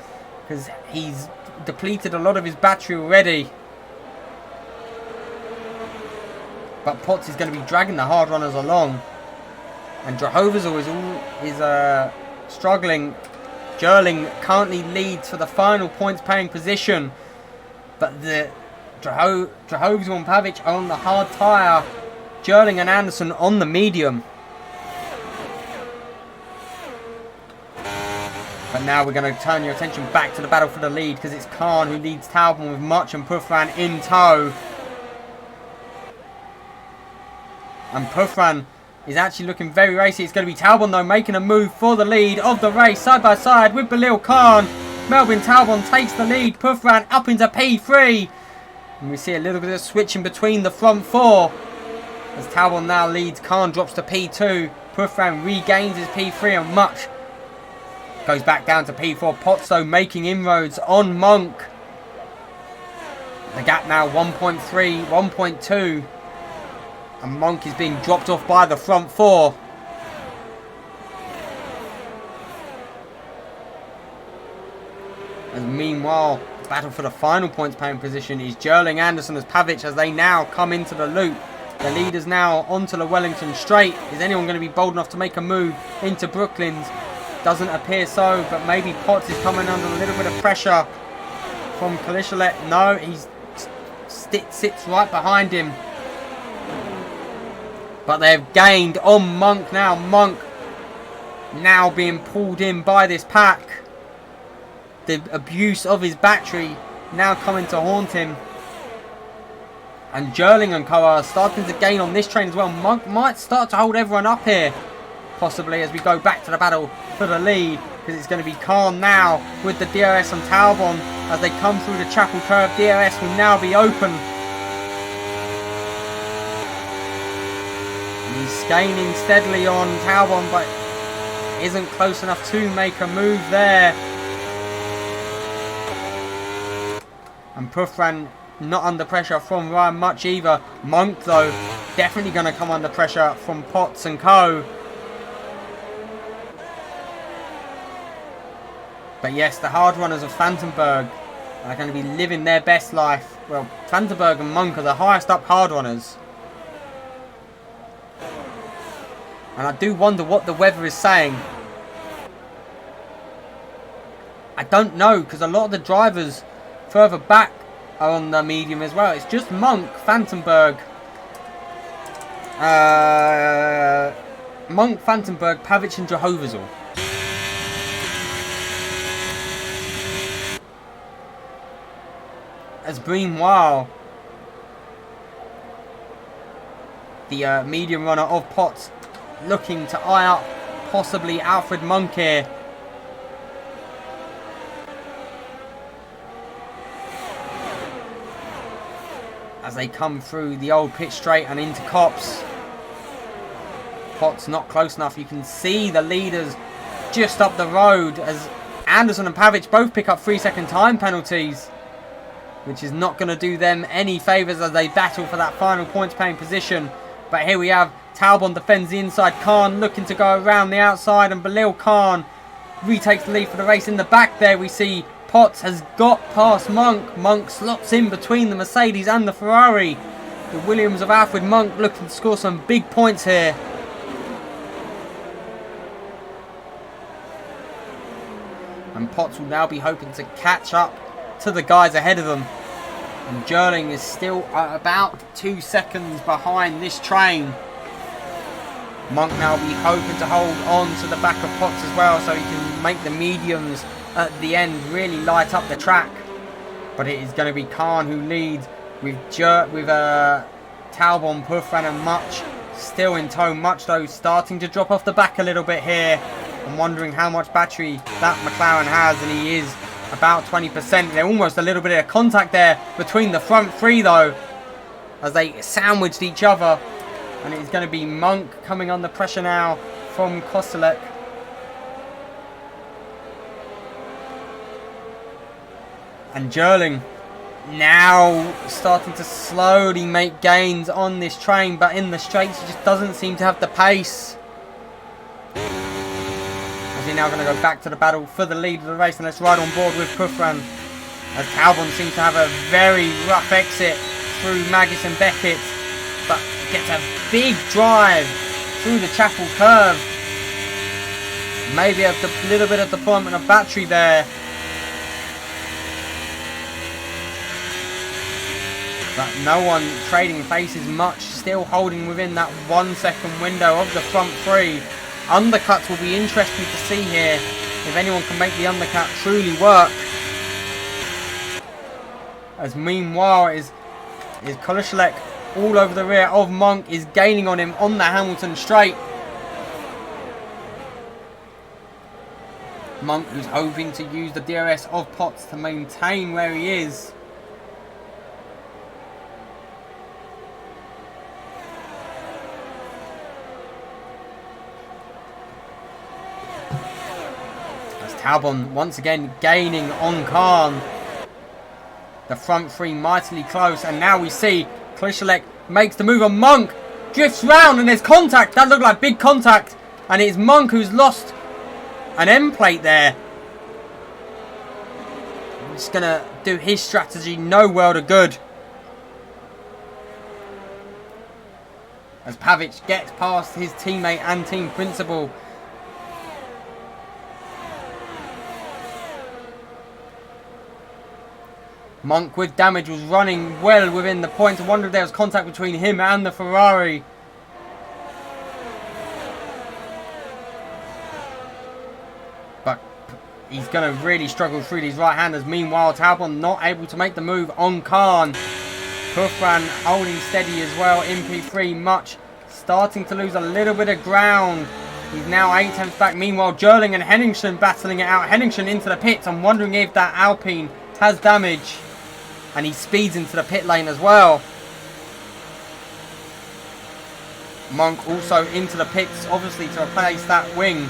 because he's depleted a lot of his battery already. But Potts is going to be dragging the hard runners along. And Drahozel is struggling. Jerling currently leads for the final points paying position. But the Drahozel and Pavic are on the hard tyre. Jerling and Anderson on the medium. But now we're going to turn your attention back to the battle for the lead, because it's Khan who leads Talbot with Much and Puffran in tow. And Puffran is actually looking very racy. It's going to be Talbot though making a move for the lead of the race, side by side with Belil Khan. Melvin Talbot takes the lead. Puffran up into P3. And we see a little bit of switching between the front four. As Talbot now leads, Khan drops to P2. Puffran regains his P3 and Much goes back down to P4. Potts though making inroads on Monk. The gap now 1.3, 1.2. And Monk is being dropped off by the front four. And meanwhile, the battle for the final points paying position is Jerling, Anderson as Pavic as they now come into the loop. The leaders now onto the Wellington straight. Is anyone going to be bold enough to make a move into Brooklands? Doesn't appear so, but maybe Potts is coming under a little bit of pressure from Kalishalet. No, he sits right behind him. But they've gained on Monk now. Monk now being pulled in by this pack. The abuse of his battery now coming to haunt him. And Jerling and co are starting to gain on this train as well. Monk might start to hold everyone up here, possibly, as we go back to the battle for the lead. Because it's going to be Khan now with the DRS on Talbot as they come through the Chapel Curve. DRS will now be open. He's gaining steadily on Talbot, but isn't close enough to make a move there. And Puffran not under pressure from Ryan Much either. Monk though definitely going to come under pressure from Potts and co. But yes, the hard runners of Fantenberg are going to be living their best life. Well, Fantenberg and Monk are the highest up hard runners. And I do wonder what the weather is saying. I don't know, because a lot of the drivers further back are on the medium as well. It's just Monk, Fantenberg, Pavic and Jehovah's. As meanwhile, the medium runner of Potts looking to eye up possibly Alfred Monk here. As they come through the old pit straight and into Copse. Potts not close enough. You can see the leaders just up the road as Anderson and Pavic both pick up 3-second time penalties, which is not going to do them any favours as they battle for that final points paying position. But here we have Talbot defends the inside. Khan looking to go around the outside, and Belil Khan retakes the lead for the race. In the back there we see Potts has got past Monk. Monk slots in between the Mercedes and the Ferrari. The Williams of Alfred Monk looking to score some big points here. And Potts will now be hoping to catch up to the guys ahead of them. And Jerling is still at about 2 seconds behind this train. Monk now will be hoping to hold on to the back of Potts as well, so he can make the mediums at the end really light up the track. But it is going to be Khan who leads with Talbot, Puffran and Much still in tow. Much though starting to drop off the back a little bit here. I'm wondering how much battery that McLaren has, and he is about 20%. There's almost a little bit of contact there between the front three though, as they sandwiched each other. And it's going to be Monk coming under pressure now from Kostelec. And Jerling now starting to slowly make gains on this train, but in the straights he just doesn't seem to have the pace. As he's now going to go back to the battle for the lead of the race, and let's ride on board with Puffran. As Talbot seems to have a very rough exit through Maggis and Beckett, but gets a big drive through the Chapel Curve. Maybe a little bit of deployment of battery there. But no one trading faces much, still holding within that 1 second window of the front three. Undercuts will be interesting to see here. if anyone can make the undercut truly work. As meanwhile is Koleschelek all over the rear of Monk, is gaining on him on the Hamilton straight. Monk, who's hoping to use the DRS of Potts to maintain where he is. As Talbot once again gaining on Khan. The front three mightily close, and now we see Koleschelek makes the move on Monk, drifts round, and there's contact. That looked like big contact, and it's Monk who's lost an end plate there. It's going to do his strategy no world of good. As Pavic gets past his teammate and team principal. Monk with damage was running well within the point. I wonder if there was contact between him and the Ferrari. But he's going to really struggle through these right-handers. Meanwhile, Talbot not able to make the move on Khan. Kufran holding steady as well in P3. Much starting to lose a little bit of ground. He's now 8/10 back. Meanwhile, Jerling and Henningsen battling it out. Henningsen into the pits. I'm wondering if that Alpine has damage. And he speeds into the pit lane as well. Monk also into the pits, obviously, to replace that wing.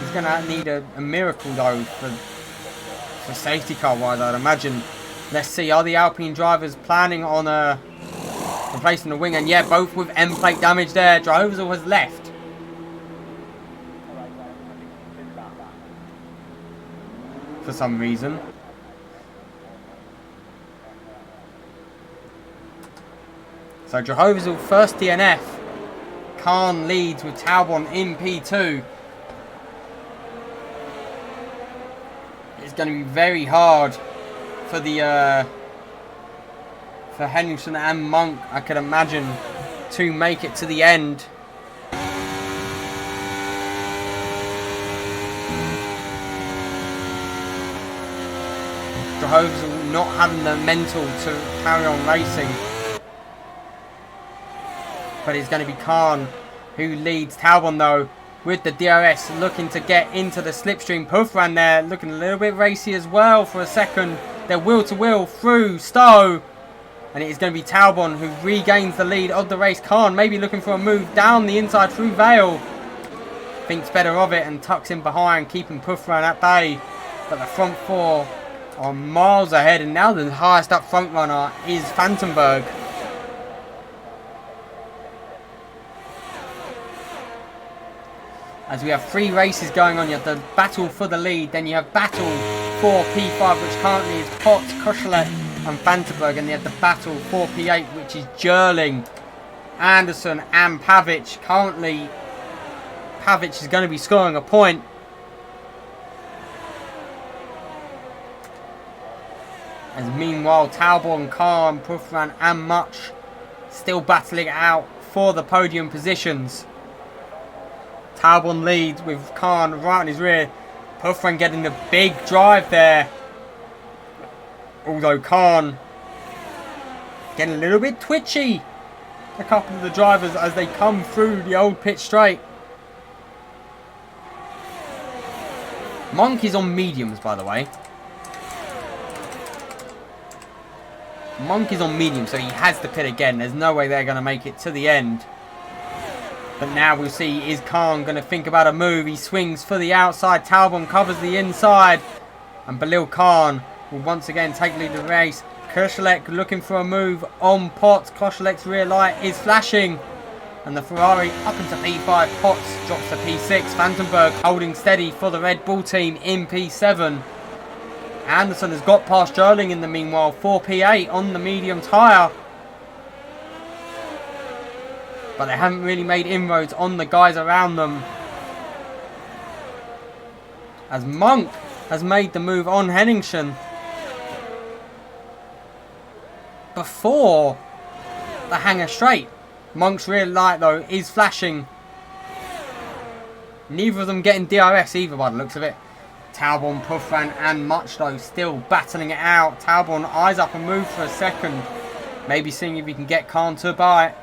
He's going to need a miracle, though, for safety car-wise, I'd imagine. Let's see, are the Alpine drivers planning on replacing the wing? And yeah, both with end plate damage there. Drozel has left. For some reason. So Jehovah's first DNF. Khan leads with Talbot in P2. It's going to be very hard for the for Henningsen and Monk, I could imagine, to make it to the end. Jehovah's not having the mental to carry on racing. But it's going to be Khan who leads. Talbot, though, with the DRS, looking to get into the slipstream. Puffran there, looking a little bit racy as well for a second. They're wheel-to-wheel through Stowe. And it is going to be Talbot who regains the lead of the race. Khan maybe looking for a move down the inside through Vale. Thinks better of it and tucks in behind, keeping Puffran at bay. But the front four are miles ahead. And now the highest up front runner is Vandenberg. As we have 3 races going on, you have the battle for the lead, then you have battle for P5, which currently is Potts, Koleschelek and Vandenberg, and you have the battle for P8, which is Jerling, Anderson and Pavic. Currently, Pavic is going to be scoring a point. As meanwhile, Talbot, Khan, Puffran and Much still battling it out for the podium positions. Talbot leads with Khan right on his rear. Puffran getting the big drive there. Although Khan getting a little bit twitchy. A couple of the drivers as they come through the old pit straight. Monk is on mediums, by the way. Monk is on medium, so he has to pit again. There's no way they're going to make it to the end. But now we'll see, is Khan going to think about a move? He swings for the outside. Talbot covers the inside. And Belil Khan will once again take lead of the race. Koleschelek looking for a move on Potts. Koleschelek's rear light is flashing. And the Ferrari up into P5. Potts drops to P6. Vandenberg holding steady for the Red Bull team in P7. Anderson has got past Jerling in the meanwhile for P8 on the medium tyre. But they haven't really made inroads on the guys around them. As Monk has made the move on Henningsen before the hanger straight. Monk's rear light, though, is flashing. Neither of them getting DRS either by the looks of it. Talbot, Puffran and Much though still battling it out. Talbot eyes up and move for a second. Maybe seeing if he can get Khan to bite.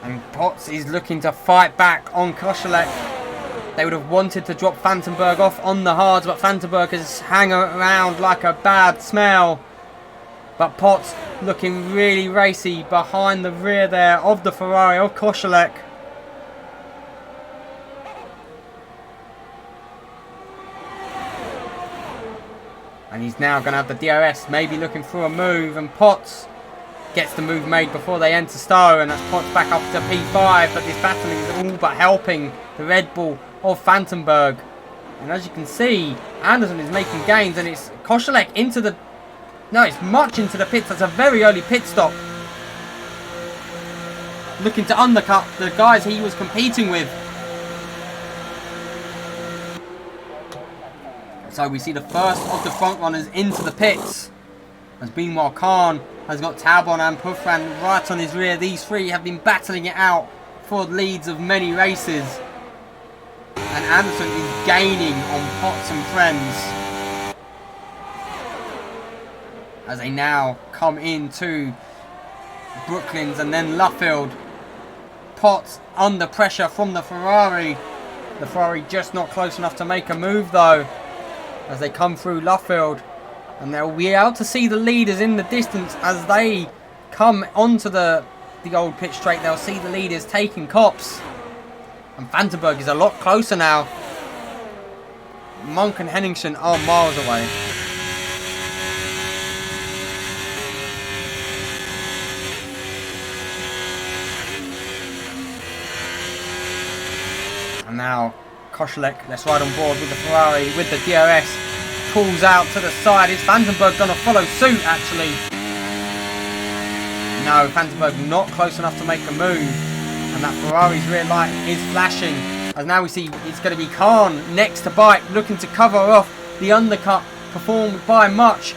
And Potts is looking to fight back on Kozelek. They would have wanted to drop Vandenberg off on the hards, but Vandenberg is hanging around like a bad smell. But Potts looking really racy behind the rear there of the Ferrari of Kozelek. And he's now going to have the DRS, maybe looking for a move, and Potts gets the move made before they enter Stowe, and that's Potts back up to P5, but this battling is all but helping the Red Bull of Vandenberg. And as you can see, Anderson is making gains, and it's Kozelek into the... No, it's Much into the pits. That's a very early pit stop. Looking to undercut the guys he was competing with. So we see the first of the front runners into the pits. As meanwhile Khan has got Talbot and Puffran right on his rear. These three have been battling it out for leads of many races. And Anderson is gaining on Potts and friends. As they now come into Brooklands and then Luffield. Potts under pressure from the Ferrari. The Ferrari just not close enough to make a move though. As they come through Luffield. And they'll be able to see the leaders in the distance as they come onto the old pit straight. They'll see the leaders taking cops. And Vandenberg is a lot closer now. Monk and Henningsen are miles away. And now Kozelek, let's ride on board with the Ferrari, with the DRS. Pulls out to the side. Is Vandenberg going to follow suit, actually? No, Vandenberg not close enough to make a move. And that Ferrari's rear light is flashing. As now we see it's going to be Khan next to bike, looking to cover off the undercut performed by Much.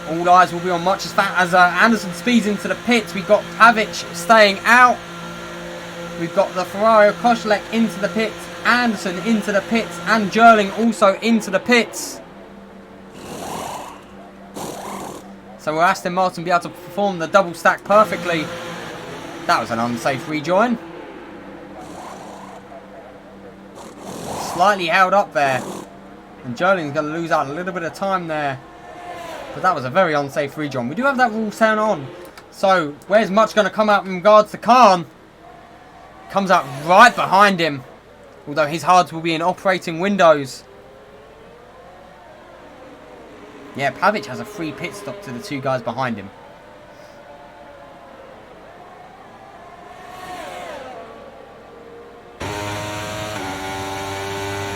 All eyes will be on Much as Anderson speeds into the pits. We've got Pavic staying out. We've got the Ferrari of Kozelek into the pits. Anderson into the pits. And Jerling also into the pits. So will Aston Martin be able to perform the double stack perfectly? That was an unsafe rejoin. Slightly held up there. And Jerling's going to lose out a little bit of time there. But that was a very unsafe rejoin. We do have that rule turn on. So where's Much going to come out in regards to Khan? Comes out right behind him. Although his hards will be in operating windows. Yeah, Pavic has a free pit stop to the two guys behind him.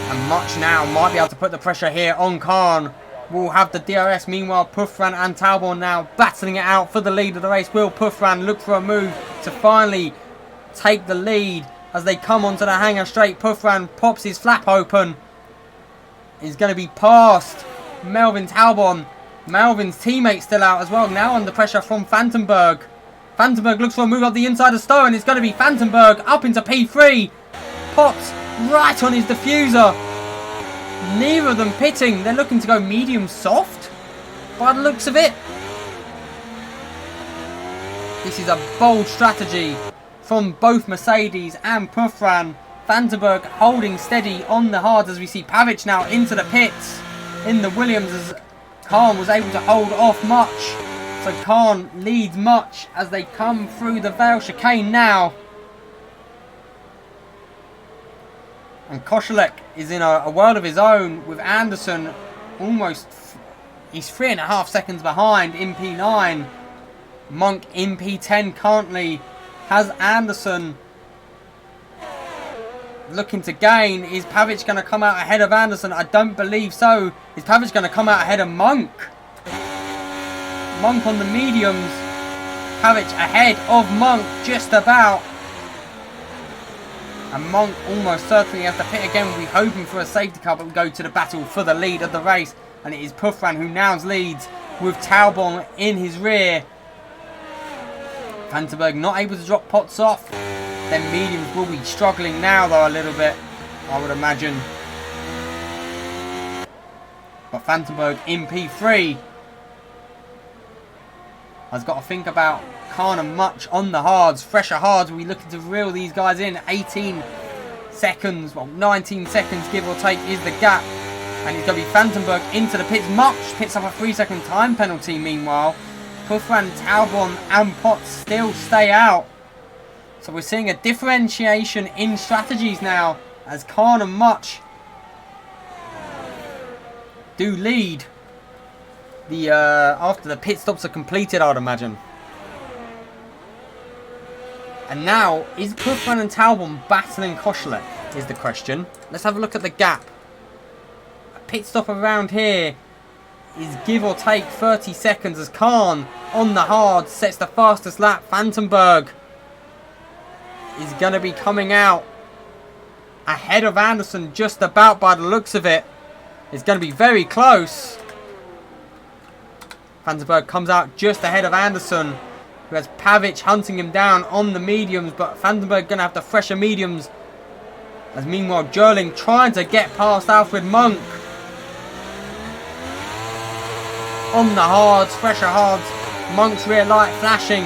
And Much now might be able to put the pressure here on Khan. Will have the DRS. Meanwhile, Puffran and Talbot now battling it out for the lead of the race. Will Puffran look for a move to finally take the lead as they come onto the hangar straight? Puffran pops his flap open. He's going to be past Melvin Talbot. Melvin's teammate still out as well. Now under pressure from Vandenberg. Vandenberg looks for a move up the inside of Stowe, and it's going to be Vandenberg up into P3. Potts right on his diffuser. Neither of them pitting. They're looking to go medium soft by the looks of it. This is a bold strategy from both Mercedes and Puffran. Vandenberg holding steady on the hards as we see Pavic now into the pits in the Williams as Khan was able to hold off Much. So Khan leads Much as they come through the Vale chicane now. And Kozelek is in a world of his own with Anderson almost... He's 3.5 seconds behind in P9. Monk in P10 currently has Anderson looking to gain. Is Pavic going to come out ahead of Anderson? I don't believe so. Is Pavic going to come out ahead of Monk? Monk on the mediums. Pavic ahead of Monk just about. And Monk almost certainly has to pit again. We'll be hoping for a safety car, but we go to the battle for the lead of the race. And it is Puffran who now leads with Taubon in his rear. Vandenberg not able to drop pots off. Then mediums will be struggling now though a little bit, I would imagine. But Vandenberg in P3 has got to think about Khan and Much on the hards. Fresher hards, we're looking to reel these guys in. 18 seconds, well 19 seconds give or take is the gap. And it's going to be Vandenberg into the pits. Much picks up a 3-second time penalty meanwhile. Puffran, Taubon and Potts still stay out. So we're seeing a differentiation in strategies now as Khan and Much do lead the after the pit stops are completed, I'd imagine. And now, is Puffran and Taubon battling Koshilek is the question. Let's have a look at the gap. A pit stop around here is give or take 30 seconds as Khan on the hard sets the fastest lap. Vandenberg is going to be coming out ahead of Anderson just about by the looks of it. It's going to be very close. Vandenberg comes out just ahead of Anderson, who has Pavic hunting him down on the mediums, but Vandenberg going to have the fresher mediums. As meanwhile Jerling trying to get past Alfred Monk. On the hards, fresher hards. Monk's rear light flashing.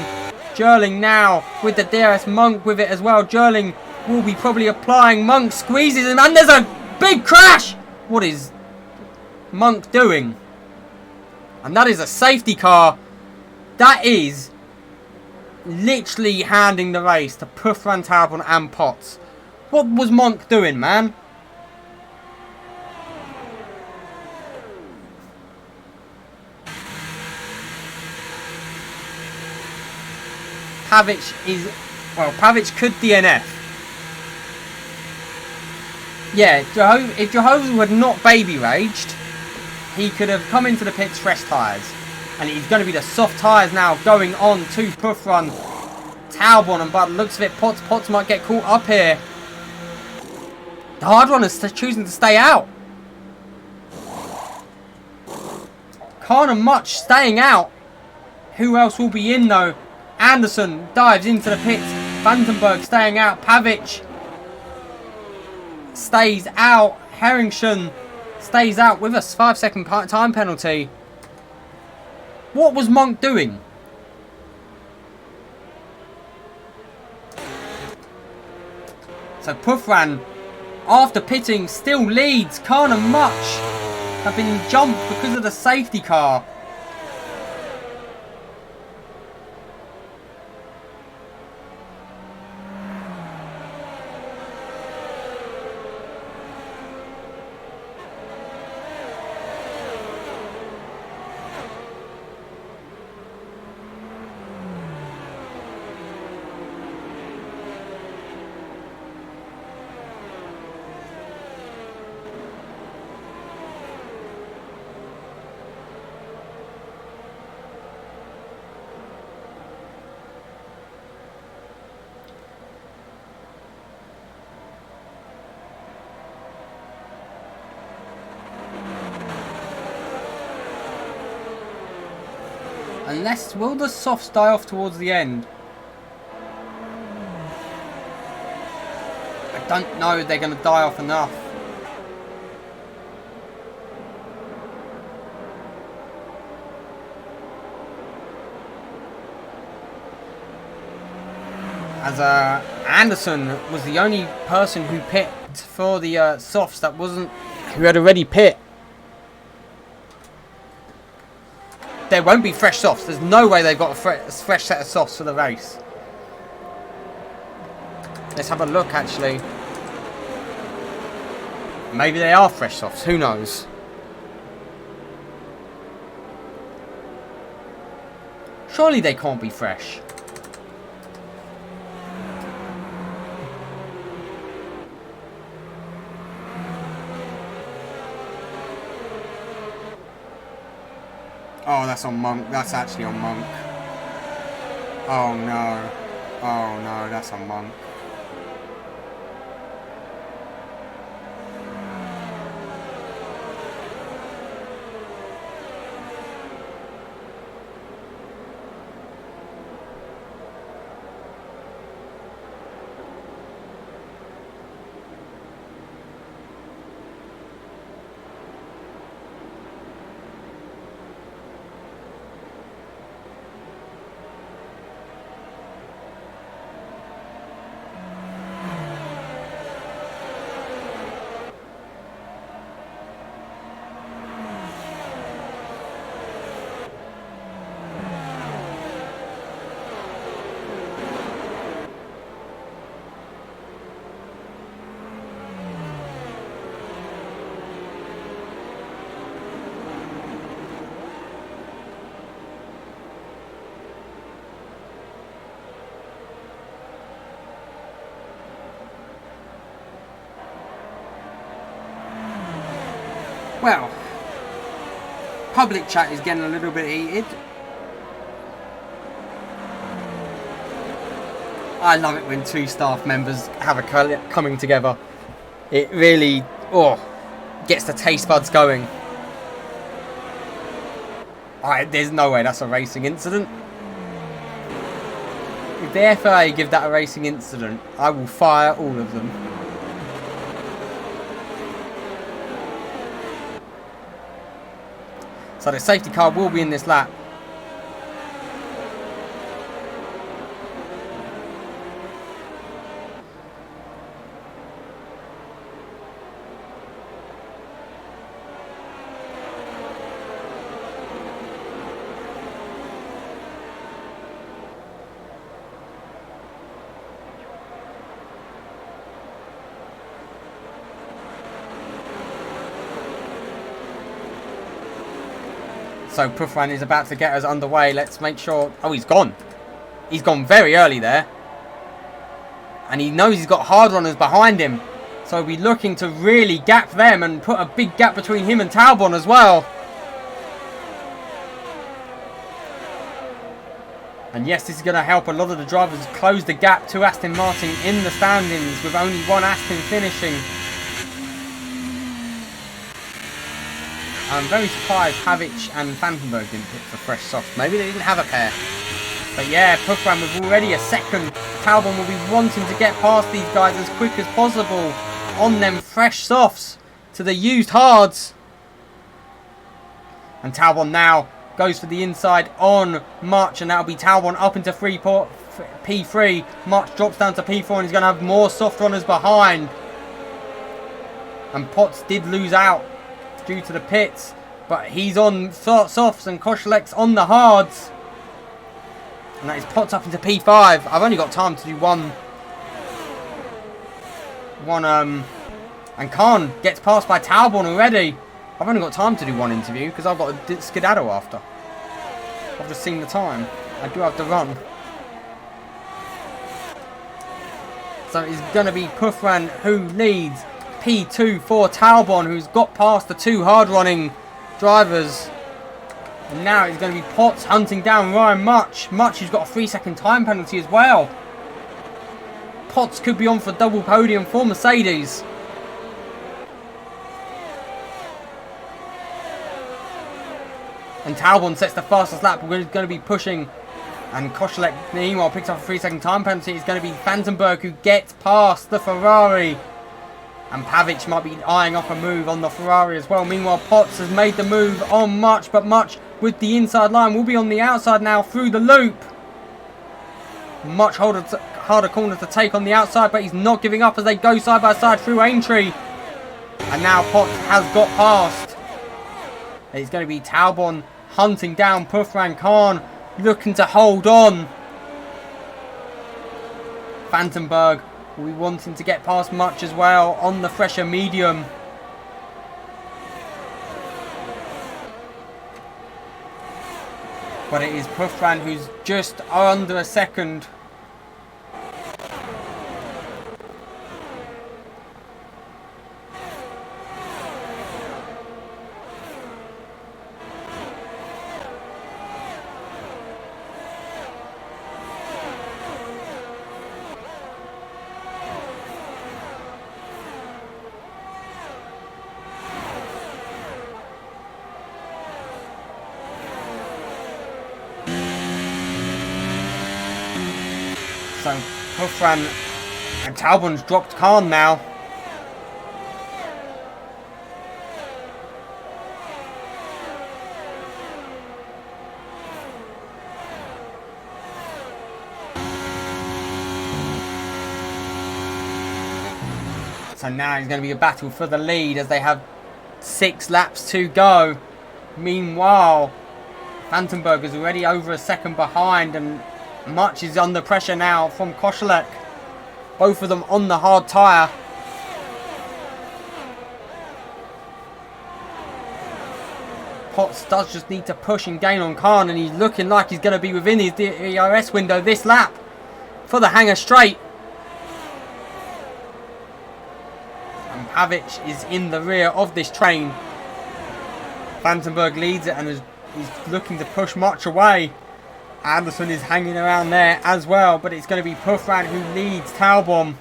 Jerling now with the DRS, Monk with it as well. Jerling will be probably applying. Monk squeezes him and there's a big crash. What is Monk doing? And that is a safety car. That is literally handing the race to Puffran, Taubon and Potts. What was Monk doing, man? Pavic is... well, Pavic could DNF. Yeah, if Jehovah had not baby raged, he could have come into the pits fresh tyres. And it's going to be the soft tyres now going on to Puffran, Taubon, and by the looks of it, Potts might get caught up here. The hard runners choosing to stay out. Khan and Much staying out. Who else will be in though? Anderson dives into the pits. Vandenberg staying out. Pavic stays out. Herrington stays out with a 5-second time penalty. What was Monk doing? So Puffran, after pitting, still leads. Khan and Much have been jumped because of the safety car. Unless, will the softs die off towards the end? I don't know if they're going to die off enough. As Anderson was the only person who picked for the softs that wasn't, who had already picked. There won't be fresh softs. There's no way they've got a fresh set of softs for the race. Let's have a look, actually. Maybe they are fresh softs. Who knows? Surely they can't be fresh. Oh, that's on Monk. That's actually on Monk. Oh, no. Oh, no. That's on Monk. Well, public chat is getting a little bit heated. I love it when two staff members have a coming together. It really, gets the taste buds going. There's no way that's a racing incident. If the FIA give that a racing incident, I will fire all of them. So the safety car will be in this lap. So Prufran is about to get us underway. Let's make sure... Oh, he's gone. He's gone very early there. And he knows he's got hard runners behind him. So he'll be looking to really gap them and put a big gap between him and Talbot as well. And yes, this is going to help a lot of the drivers close the gap to Aston Martin in the standings, with only one Aston finishing. I'm very surprised Pavic and Vandenberg didn't pick for fresh softs. Maybe they didn't have a pair. But yeah, Prufran with already a second. Talbot will be wanting to get past these guys as quick as possible on them fresh softs to the used hards. And Talbot now goes for the inside on March, and that'll be Talbot up into P3. March drops down to P4 and he's going to have more soft runners behind. And Potts did lose out due to the pits, but he's on softs and Koshilek's on the hards. And that is Potts up into P5. I've only got time to do one, and Khan gets passed by Talbot already. I've only got time to do one interview because I've got a skedaddle after. I've just seen the time. I do have to run. So it's going to be Prufran who leads P2 for Talbot, who's got past the two hard-running drivers. And now it's going to be Potts hunting down Ryan Much. Much, who's got a 3-second time penalty as well. Potts could be on for double podium for Mercedes. And Talbot sets the fastest lap. We're going to be pushing. And Koshilek, meanwhile, picks up a 3-second time penalty. It's going to be Vandenberg who gets past the Ferrari. And Pavic might be eyeing up a move on the Ferrari as well. Meanwhile, Potts has made the move on Much, but Much with the inside line will be on the outside now through the loop. Much harder corner to take on the outside, but he's not giving up as they go side by side through Aintree. And now Potts has got past. It's going to be Talbot hunting down Prufran. Khan looking to hold on. Vandenberg will be wanting to get past Much as well on the fresher medium. But it is Prufran who's just under a second. So Prufran and Talbot's dropped Khan now. So now it's going to be a battle for the lead as they have 6 laps to go. Meanwhile, Vandenberg is already over a second behind, and Much is under pressure now from Koshilek. Both of them on the hard tyre. Potts does just need to push and gain on Khan, and he's looking like he's going to be within his DRS window this lap for the hanger straight. And Pavic is in the rear of this train. Vandenberg leads it and is looking to push much away. Anderson is hanging around there as well, but it's going to be Puffran who leads Talbot.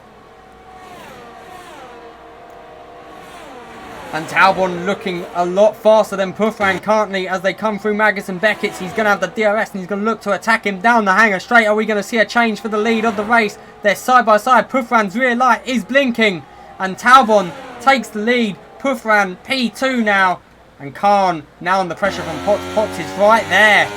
And Talbot looking a lot faster than Puffran currently as they come through Magus and Beckett's. He's going to have the DRS and he's going to look to attack him down the hanger straight. Are we going to see a change for the lead of the race? They're side by side. Puffran's rear light is blinking and Talbot takes the lead. Puffran P2 now. And Khan now under pressure from Potts. Potts is right there.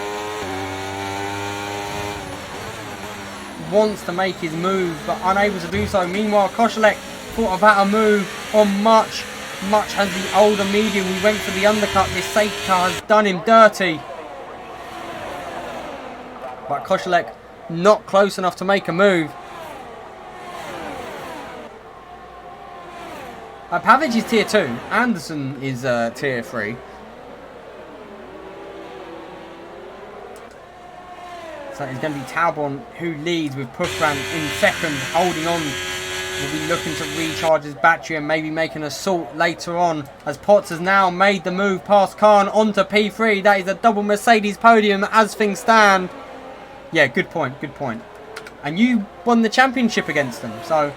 Wants to make his move but unable to do so. Meanwhile, Kozelek thought about a move on Much. Much has the older medium. He went for the undercut. This safety car has done him dirty. But Kozelek not close enough to make a move. Pavic is tier 2. Anderson is tier 3. So it's going to be Talbot who leads with Puffran in second, holding on. Will be looking to recharge his battery and maybe make an assault later on. As Potts has now made the move past Khan onto P3. That is a double Mercedes podium as things stand. Yeah, good point, good point. And you won the championship against them. So,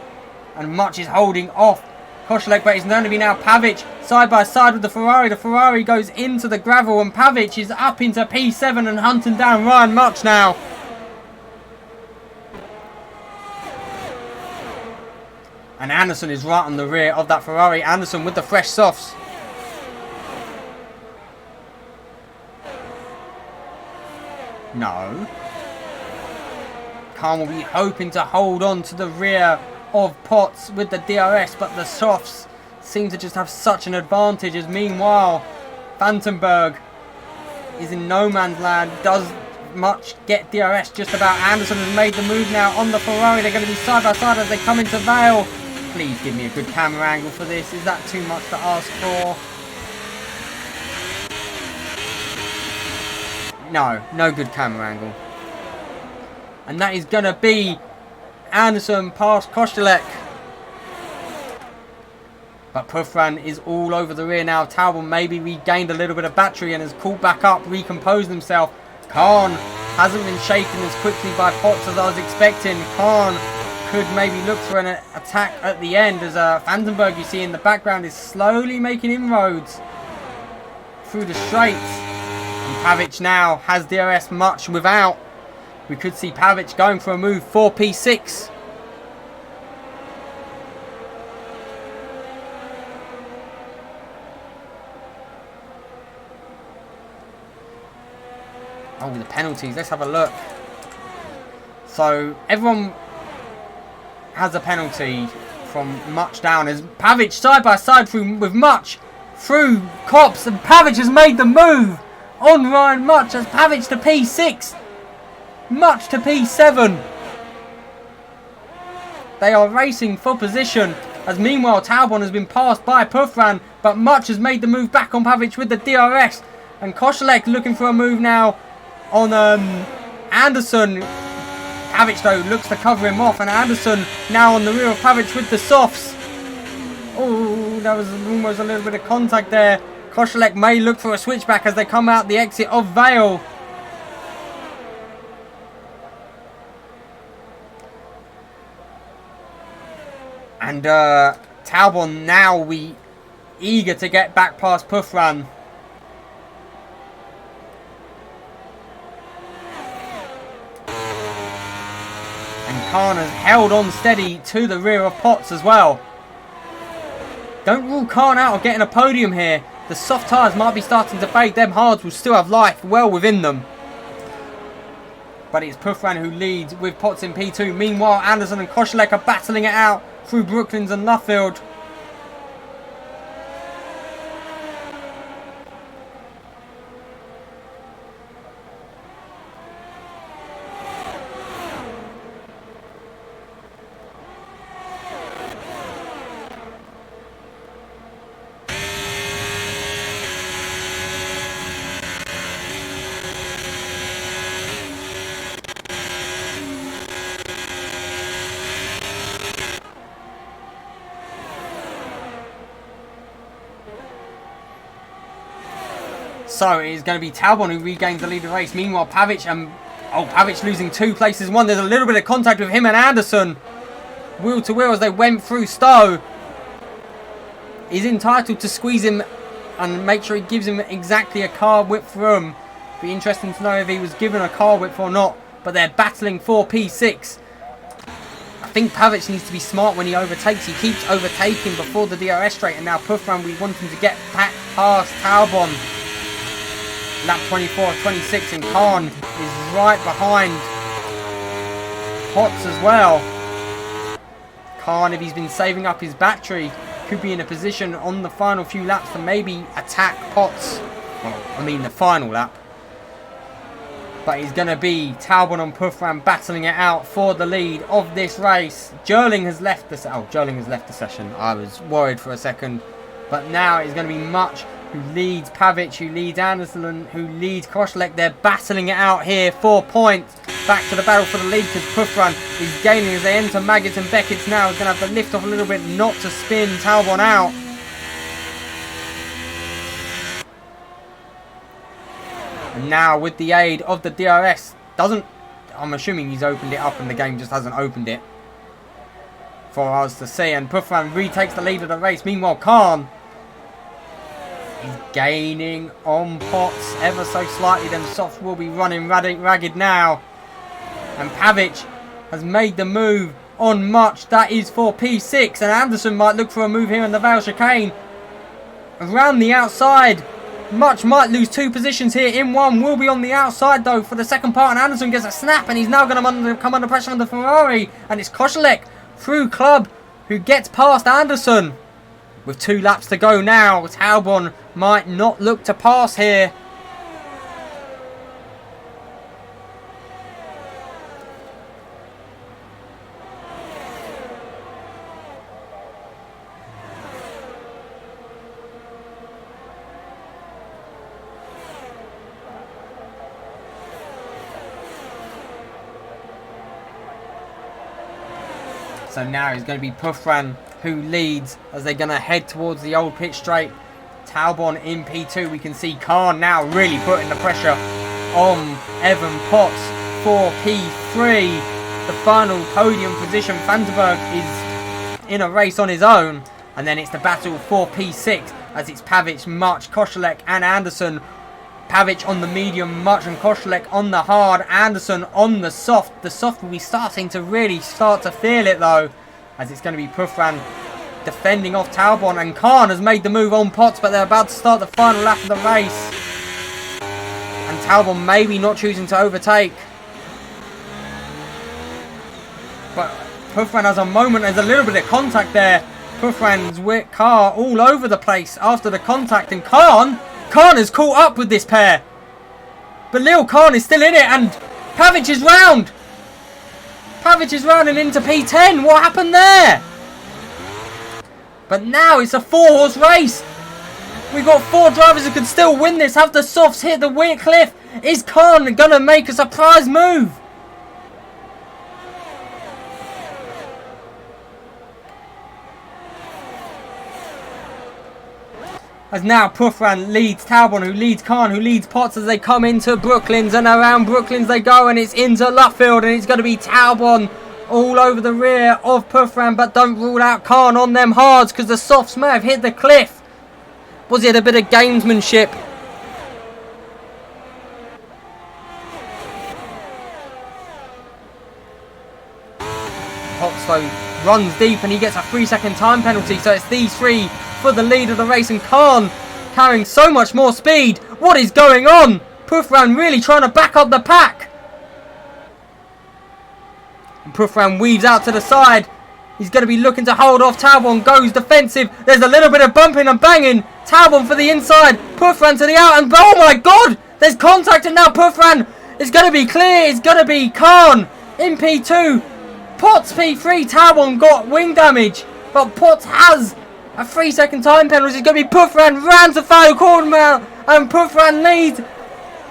and Much is holding off Kozelek, but it's going to be now Pavic side by side with the Ferrari. The Ferrari goes into the gravel and Pavic is up into P7 and hunting down Ryan Much now. And Anderson is right on the rear of that Ferrari. Anderson with the fresh softs. No. Khan will be hoping to hold on to the rear of Potts with the DRS, but the softs seem to just have such an advantage. As meanwhile, Vandenberg is in no man's land. Does Much get DRS just about. Anderson has made the move now on the Ferrari. They're going to be side by side as they come into Vale. Please give me a good camera angle for this. Is that too much to ask for? No, no good camera angle. And that is going to be Anderson past Kozelek. But Puffran is all over the rear now. Talbot maybe regained a little bit of battery and has caught back up, recomposed himself. Khan hasn't been shaken as quickly by Potts as I was expecting. Khan could maybe look for an attack at the end as Vandenberg, you see in the background, is slowly making inroads through the straights. And Pavic now has DRS Much without. We could see Pavic going for a move for P6. Oh, the penalties. Let's have a look. So, everyone has a penalty from Much down. As Pavic side by side with Much through Copse. And Pavic has made the move on Ryan Much as Pavic to P6. Much to P7. They are racing for position. As meanwhile, Talbot has been passed by Puffran. But Much has made the move back on Pavic with the DRS. And Kozelek looking for a move now on Anderson. Pavic though looks to cover him off, and Anderson now on the rear of Pavic with the softs. Oh, that was almost a little bit of contact there. Kozelek may look for a switchback as they come out the exit of Vale. And Talbot now eager to get back past Puffran. Khan has held on steady to the rear of Potts as well. Don't rule Khan out of getting a podium here. The soft tyres might be starting to fade. Them hards will still have life well within them. But it's Puffran who leads with Potts in P2. Meanwhile, Anderson and Kozelek are battling it out through Brooklands and Luffield. So it is going to be Talbot who regains the lead of the race. Meanwhile, Pavic Pavic losing 2 places. There's a little bit of contact with him and Anderson. Wheel to wheel as they went through Stowe. He's entitled to squeeze him and make sure he gives him exactly a car width room. Be interesting to know if he was given a car width or not. But they're battling for P6. I think Pavic needs to be smart when he overtakes. He keeps overtaking before the DRS straight. And now Puffran, we want him to get back past Talbot. Lap 24 of 26. And Khan is right behind Potts as well. Khan, if he's been saving up his battery, could be in a position on the final few laps to maybe attack Potts. Well, I mean the final lap. But it's going to be Talbot and Puffran battling it out for the lead of this race. Jerling has left the session. I was worried for a second. But now it's going to be Much who leads Pavic, who leads Anderson, who leads Koselleck. They're battling it out here. 4 points. Back to the battle for the lead because Puffran is gaining as they enter Maggots and Beckett's now. Is going to have to lift off a little bit not to spin Talbot out. And now with the aid of the DRS, I'm assuming he's opened it up and the game just hasn't opened it for us to see. And Puffran retakes the lead of the race. Meanwhile, Khan is gaining on Potts ever so slightly. Them softs will be running ragged now. And Pavic has made the move on Much. That is for P6. And Anderson might look for a move here in the Vale chicane. Around the outside. Much might lose 2 positions here. In one will be on the outside though for the second part. And Anderson gets a snap. And he's now going to come under pressure on the Ferrari. And it's Koselleck through Club who gets past Anderson. With 2 laps to go now. Talbot might not look to pass here. So now it's going to be Puffran who leads as they're going to head towards the old pit straight. Talbot in P2. We can see Khan now really putting the pressure on Evan Potts for P3. The final podium position. Vandenberg is in a race on his own. And then it's the battle for P6 as it's Pavic, Much, Koselleck and Anderson. Pavic on the medium, Much and Koselleck on the hard, Anderson on the soft. The soft will be starting to really feel it though, as it's going to be Puffran defending off Talbot, and Khan has made the move on Potts, but they're about to start the final lap of the race. And Talbot maybe not choosing to overtake. But Puffran has a moment, there's a little bit of contact there. Puffran's car all over the place after the contact, and Khan has caught up with this pair. But Lil Khan is still in it, and Pavic is round. Pavic is round and into P10. What happened there? But now it's a 4-horse race. We've got 4 drivers who can still win this. Have the softs hit the weir cliff? Is Khan going to make a surprise move? As now Puffran leads Talbot, who leads Khan, who leads Potts as they come into Brooklands, and around Brooklands they go, and it's into Luffield, and it's going to be Talbot all over the rear of Puffran, but don't rule out Khan on them hards because the softs may have hit the cliff. Was it a bit of gamesmanship? Potts though runs deep and he gets a 3-second time penalty, so it's these 3 for the lead of the race, and Khan carrying so much more speed. What is going on? Puffran really trying to back up the pack. And Puffran weaves out to the side. He's going to be looking to hold off Talbot, goes defensive. There's a little bit of bumping and banging. Talbot for the inside. Puffran to the out, and oh my god! There's contact, and now Puffran is going to be clear. It's going to be Khan in P2. Potts P3. Talbot got wing damage, but Potts has a 3-second time penalty. It's going to be Puffran round to final quarter mile, and Puffran leads.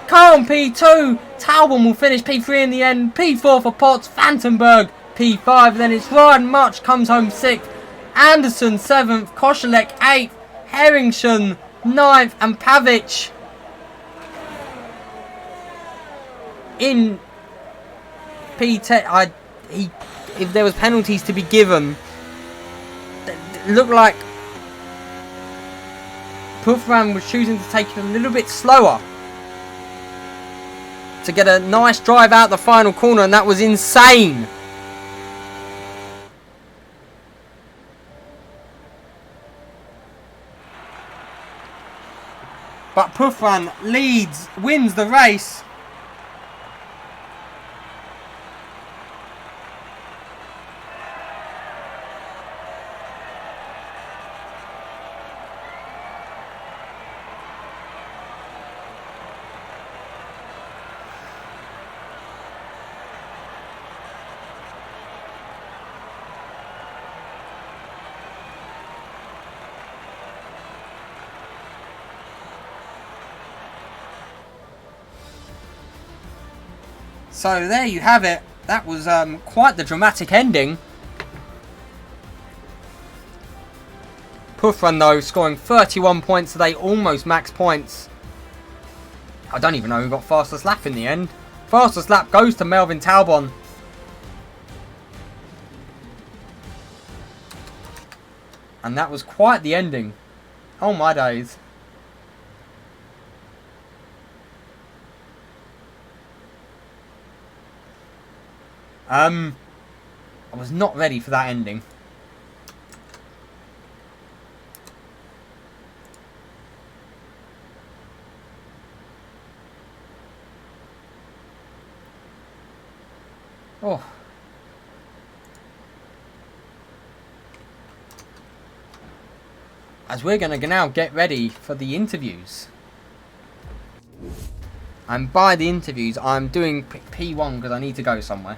Khan P2. Talbot will finish P3 in the end. P4 for Potts. Vandenberg P5. Then it's Ryan Much comes home 6th. Anderson 7th. Koselleck 8th. Herrington 9th. And Pavic in P10, if there was penalties to be given, it looked like Puffran was choosing to take it a little bit slower to get a nice drive out the final corner, and that was insane. But Puffran wins the race. So there you have it. That was quite the dramatic ending. Puffran though scoring 31 points today, almost max points. I don't even know who got fastest lap in the end. Fastest lap goes to Melvin Talbon. And that was quite the ending. Oh my days. I was not ready for that ending. Oh. As we're going to now get ready for the interviews. And by the interviews, I'm doing P1 because I need to go somewhere.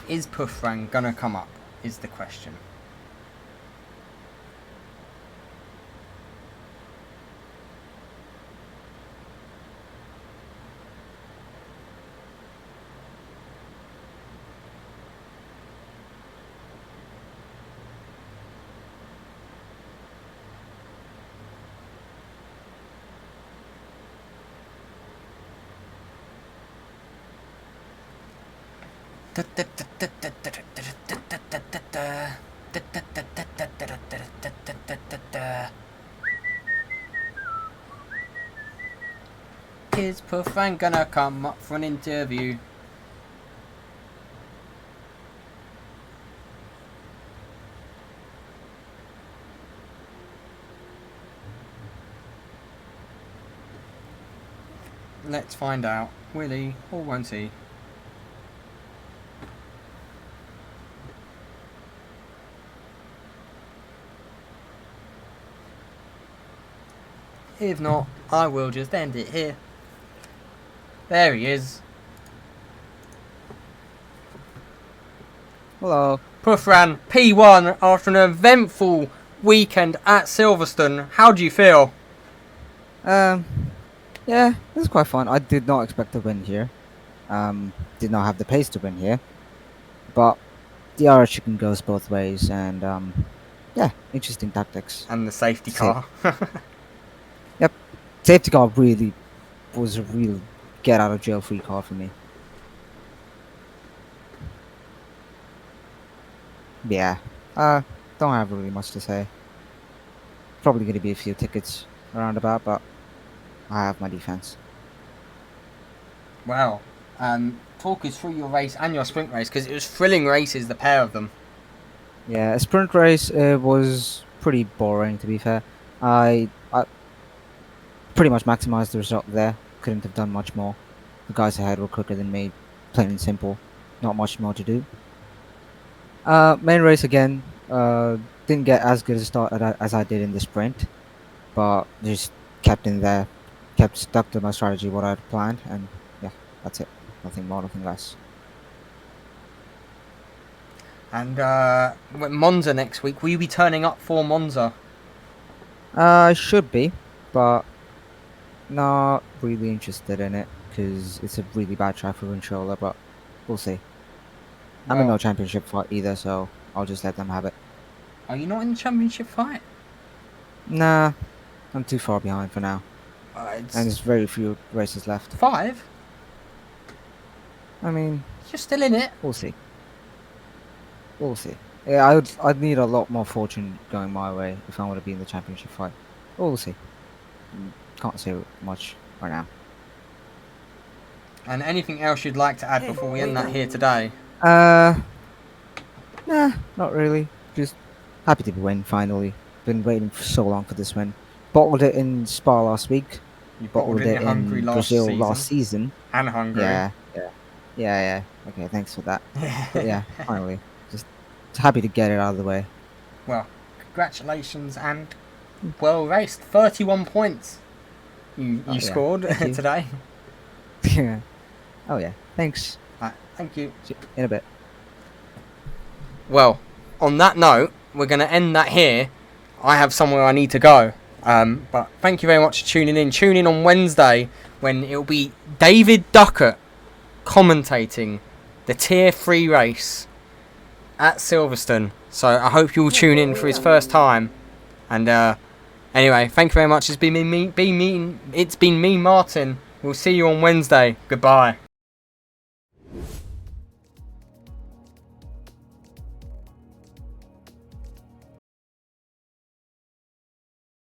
Is Puffran gonna come up, is the question. Is Puffran gonna come up for an interview? Let's find out. Will he or won't he? If not, I will just end it here. There he is. Hello. Puff ran P1 after an eventful weekend at Silverstone. How do you feel? Yeah, this is quite fun. I did not expect to win here. Did not have the pace to win here. But the Irish chicken goes both ways, and yeah, interesting tactics. And the safety car. Yep, safety car really was a real get out of jail free car for me. Yeah, don't have really much to say. Probably gonna be a few tickets around about, but I have my defense. Wow. Talk us through your race and your sprint race, because it was thrilling races, the pair of them. Yeah, a sprint race was pretty boring, to be fair. I pretty much maximized the result there. Couldn't have done much more. The guys ahead were quicker than me, plain and simple. Not much more to do. Main race again. Didn't get as good a start as I did in the sprint, but just kept in there, kept stuck to my strategy, what I'd planned, and yeah, that's it. Nothing more, nothing less. And Monza next week. Will you be turning up for Monza? I should be, but not really interested in it because it's a really bad track for controller. But we'll see. I'm in no championship fight either, so I'll just let them have it. Are you not in the championship fight? Nah, I'm too far behind for now. And there's very few races left. 5? I mean, you're still in it. We'll see. We'll see. Yeah, I'd need a lot more fortune going my way if I want to be in the championship fight. We'll see. Can't say much right now. And anything else you'd like to add before we end that here today? Nah, not really. Just happy to win finally. Been waiting for so long for this win. Bottled it in Spa last week. You bottled it in Hungary Brazil last season. And Hungary. Yeah. Okay, thanks for that. But yeah, finally. Just happy to get it out of the way. Well, congratulations and well raced. 31 points you scored today. Yeah. Oh yeah, thanks. Thank you. In a bit. Well, on that note, we're going to end that here. I have somewhere I need to go. But thank you very much for tuning in. Tune in on Wednesday when it'll be David Duckett commentating the Tier 3 race at Silverstone. So I hope you'll tune in for his first time. And anyway, thank you very much. It's been me, Martin. We'll see you on Wednesday. Goodbye.